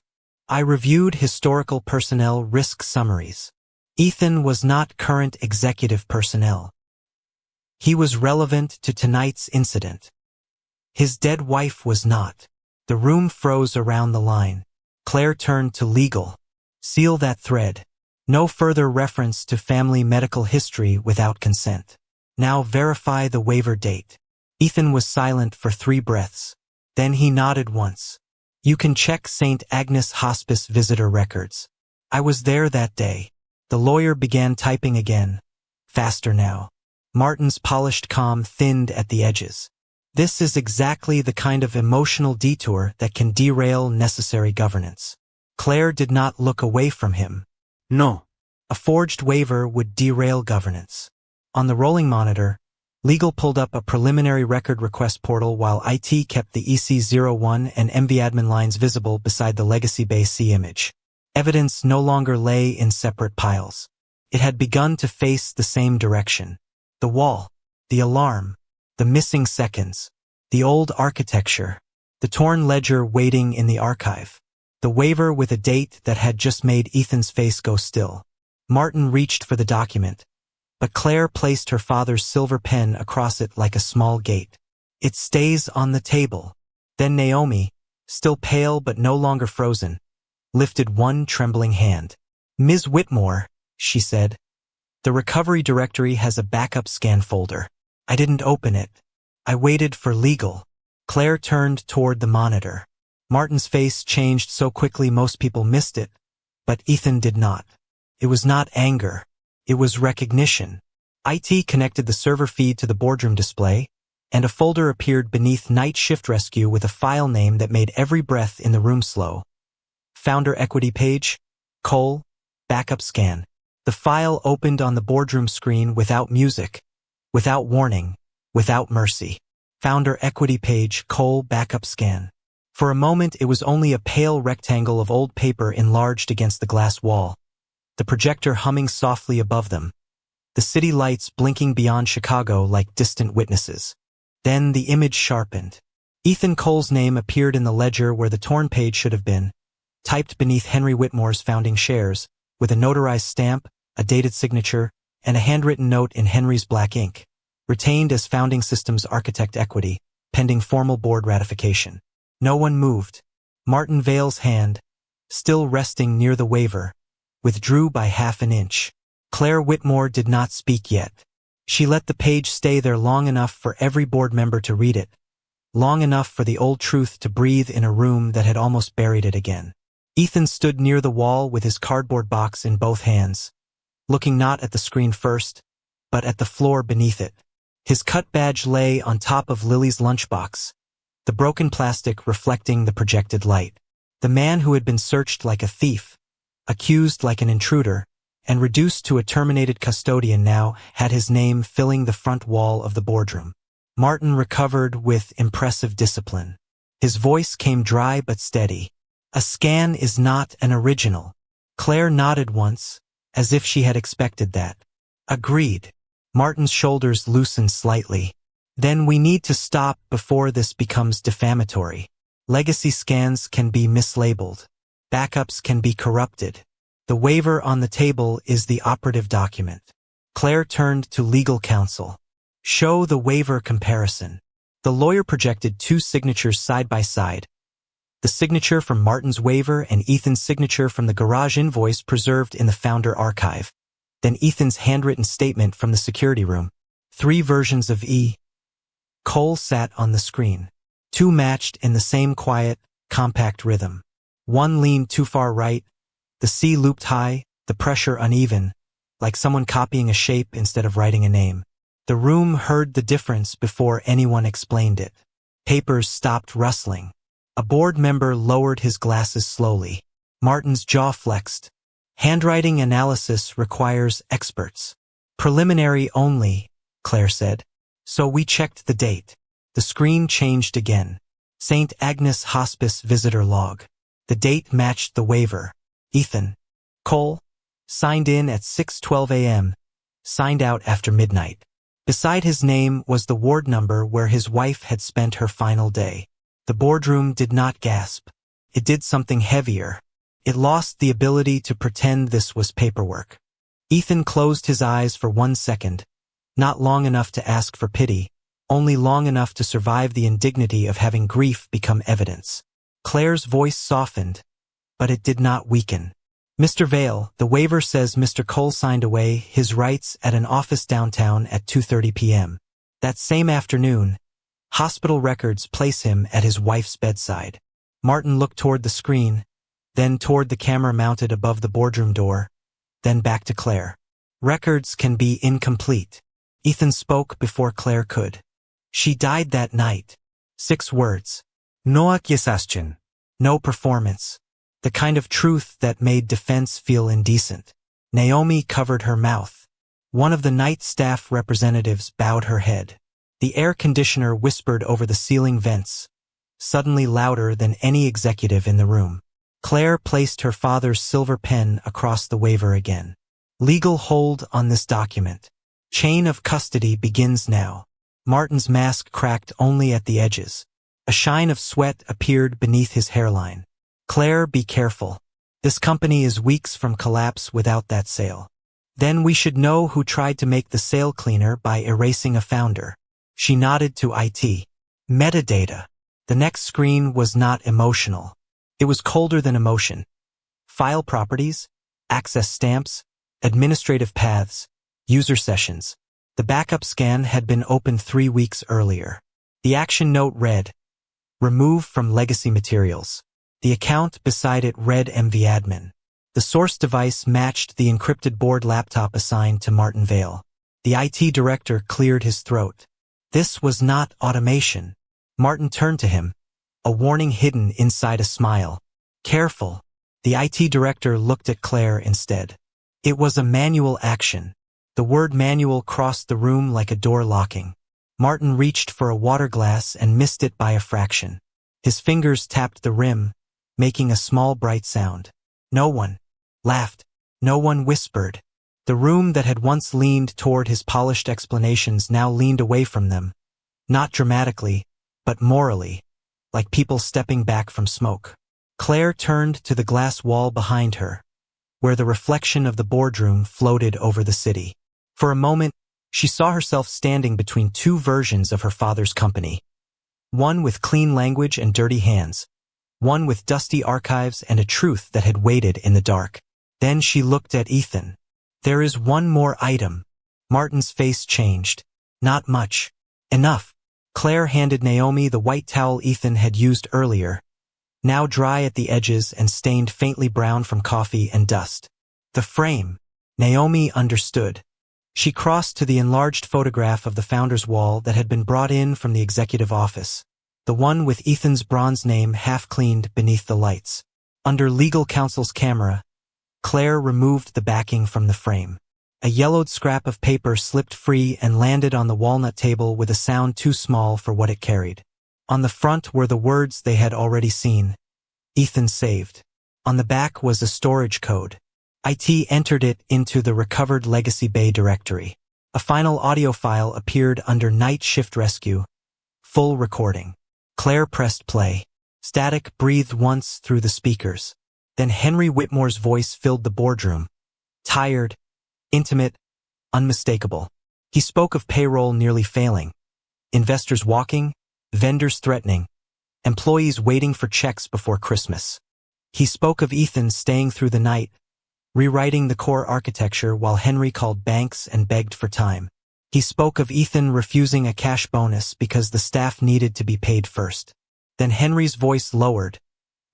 A: "I reviewed historical personnel risk summaries." Ethan was not current executive personnel. He was relevant to tonight's incident. His dead wife was not. The room froze around the line. Claire turned to legal. "Seal that thread. No further reference to family medical history without consent. Now verify the waiver date." Ethan was silent for 3 breaths. Then he nodded once. "You can check St. Agnes Hospice visitor records. I was there that day." The lawyer began typing again. Faster now. Martin's polished calm thinned at the edges. This is exactly the kind of emotional detour that can derail necessary governance. Claire did not look away from him.
B: No.
A: A forged waiver would derail governance. On the rolling monitor, legal pulled up a preliminary record request portal while IT kept the EC01 and MV-admin lines visible beside the legacy Bay C image. Evidence no longer lay in separate piles. It had begun to face the same direction. The wall, the alarm, the missing seconds, the old architecture, the torn ledger waiting in the archive, the waiver with a date that had just made Ethan's face go still. Martin reached for the document, but Claire placed her father's silver pen across it like a small gate. "It stays on the table." Then Naomi, still pale but no longer frozen, lifted one trembling hand. "Ms. Whitmore," she said, "the recovery directory has a backup scan folder. I didn't open it. I waited for legal." Claire turned toward the monitor. Martin's face changed so quickly most people missed it, but Ethan did not. It was not anger. It was recognition. IT connected the server feed to the boardroom display, and a folder appeared beneath Night Shift Rescue with a file name that made every breath in the room slow. Founder equity page, backup scan. The file opened on the boardroom screen without music, without warning, without mercy. Founder equity page, backup scan. For a moment it was only a pale rectangle of old paper enlarged against the glass wall, the projector humming softly above them, the city lights blinking beyond Chicago like distant witnesses. Then the image sharpened. Ethan Cole's name appeared in the ledger where the torn page should have been, typed beneath Henry Whitmore's founding shares, with a notarized stamp, a dated signature, and a handwritten note in Henry's black ink, retained as Founding Systems Architect Equity, pending formal board ratification. No one moved. Martin Vale's hand, still resting near the waiver, withdrew by half an inch. Claire Whitmore did not speak yet. She let the page stay there long enough for every board member to read it, long enough for the old truth to breathe in a room that had almost buried it again. Ethan stood near the wall with his cardboard box in both hands, looking not at the screen first, but at the floor beneath it. His cut badge lay on top of Lily's lunchbox, the broken plastic reflecting the projected light. The man who had been searched like a thief, accused like an intruder, and reduced to a terminated custodian now had his name filling the front wall of the boardroom. Martin recovered with impressive discipline. His voice came dry but steady. "A scan is not an original." Claire nodded once, as if she had expected that. "Agreed." Martin's shoulders loosened slightly. "Then we need to stop before this becomes defamatory. Legacy scans can be mislabeled. Backups can be corrupted. The waiver on the table is the operative document. Claire turned to legal counsel. Show the waiver comparison. The lawyer projected two signatures side by side. The signature from Martin's waiver and Ethan's signature from the garage invoice preserved in the Founder archive. Then Ethan's handwritten statement from the security room. 3 versions of E. Cole sat on the screen. 2 matched in the same quiet, compact rhythm. 1 leaned too far right, the C looped high, the pressure uneven, like someone copying a shape instead of writing a name. The room heard the difference before anyone explained it. Papers stopped rustling. A board member lowered his glasses slowly. Martin's jaw flexed. Handwriting analysis requires experts. Preliminary only, Claire said. So we checked the date. The screen changed again. St. Agnes Hospice visitor log. The date matched the waiver. Ethan Cole signed in at 6:12 a.m., signed out after midnight. Beside his name was the ward number where his wife had spent her final day. The boardroom did not gasp. It did something heavier. It lost the ability to pretend this was paperwork. Ethan closed his eyes for 1 second, not long enough to ask for pity, only long enough to survive the indignity of having grief become evidence. Claire's voice softened, but it did not weaken. Mr. Vale, the waiver says Mr. Cole signed away his rights at an office downtown at 2:30 p.m. That same afternoon, hospital records place him at his wife's bedside. Martin looked toward the screen, then toward the camera mounted above the boardroom door, then back to Claire. Records can be incomplete. Ethan spoke before Claire could. She died that night. 6 words. No accusation. No performance. The kind of truth that made defense feel indecent. Naomi covered her mouth. One of the night staff representatives bowed her head. The air conditioner whispered over the ceiling vents, suddenly louder than any executive in the room. Claire placed her father's silver pen across the waiver again. Legal hold on this document. Chain of custody begins now. Martin's mask cracked only at the edges. A shine of sweat appeared beneath his hairline. Claire, be careful. This company is weeks from collapse without that sale. Then we should know who tried to make the sale cleaner by erasing a founder. She nodded to IT. Metadata. The next screen was not emotional. It was colder than emotion. File properties, access stamps, administrative paths, user sessions. The backup scan had been opened 3 weeks earlier. The action note read, "Remove from legacy materials." The account beside it read MVAdmin. The source device matched the encrypted board laptop assigned to Martin Vale. The IT director cleared his throat. This was not automation. Martin turned to him, a warning hidden inside a smile. Careful. The IT director looked at Claire instead. It was a manual action. The word manual crossed the room like a door locking. Martin reached for a water glass and missed it by a fraction. His fingers tapped the rim, making a small bright sound. No one laughed. No one whispered. The room that had once leaned toward his polished explanations now leaned away from them. Not dramatically, but morally, like people stepping back from smoke. Claire turned to the glass wall behind her, where the reflection of the boardroom floated over the city. For a moment, she saw herself standing between 2 versions of her father's company. One with clean language and dirty hands. One with dusty archives and a truth that had waited in the dark. Then she looked at Ethan. There is one more item. Martin's face changed. Not much. Enough. Claire handed Naomi the white towel Ethan had used earlier, now dry at the edges and stained faintly brown from coffee and dust. The frame. Naomi understood. She crossed to the enlarged photograph of the founder's wall that had been brought in from the executive office. The one with Ethan's bronze name half-cleaned beneath the lights. Under legal counsel's camera, Claire removed the backing from the frame. A yellowed scrap of paper slipped free and landed on the walnut table with a sound too small for what it carried. On the front were the words they had already seen. Ethan saved. On the back was a storage code. IT entered it into the recovered Legacy Bay directory. A final audio file appeared under Night Shift Rescue. Full recording. Claire pressed play. Static breathed once through the speakers. Then Henry Whitmore's voice filled the boardroom. Tired, intimate, unmistakable. He spoke of payroll nearly failing, investors walking, vendors threatening, employees waiting for checks before Christmas. He spoke of Ethan staying through the night, rewriting the core architecture while Henry called banks and begged for time. He spoke of Ethan refusing a cash bonus because the staff needed to be paid first. Then Henry's voice lowered,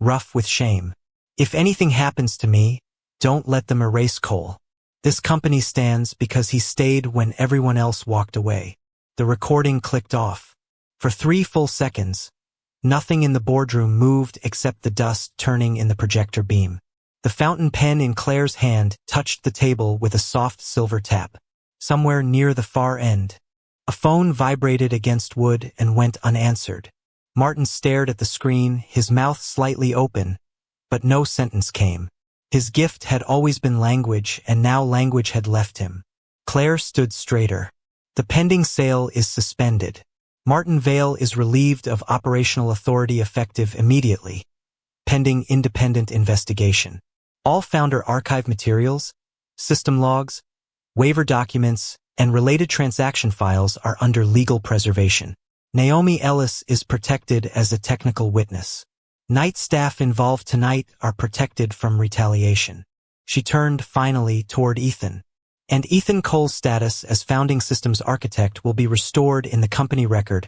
A: rough with shame. If anything happens to me, don't let them erase Cole. This company stands because he stayed when everyone else walked away. The recording clicked off. For 3 full seconds, nothing in the boardroom moved except the dust turning in the projector beam. The fountain pen in Claire's hand touched the table with a soft silver tap. Somewhere near the far end, a phone vibrated against wood and went unanswered. Martin stared at the screen, his mouth slightly open, but no sentence came. His gift had always been language, and now language had left him. Claire stood straighter. The pending sale is suspended. Martin Vale is relieved of operational authority effective immediately, pending independent investigation. All founder archive materials, system logs, waiver documents, and related transaction files are under legal preservation. Naomi Ellis is protected as a technical witness. Night staff involved tonight are protected from retaliation. She turned finally toward Ethan. And Ethan Cole's status as founding systems architect will be restored in the company record,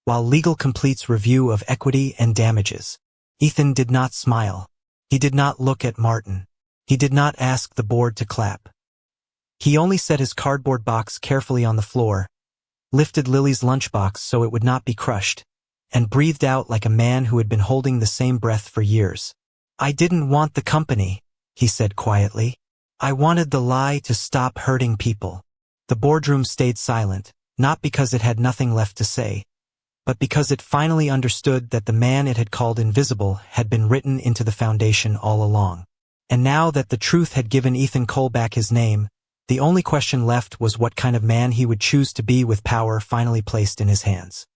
A: while legal completes review of equity and damages. Ethan did not smile. He did not look at Martin. He did not ask the board to clap. He only set his cardboard box carefully on the floor, lifted Lily's lunchbox so it would not be crushed, and breathed out like a man who had been holding the same breath for years. I didn't want the company, he said quietly. I wanted the lie to stop hurting people. The boardroom stayed silent, not because it had nothing left to say, but because it finally understood that the man it had called invisible had been written into the foundation all along. And now that the truth had given Ethan Cole back his name, the only question left was what kind of man he would choose to be with power finally placed in his hands.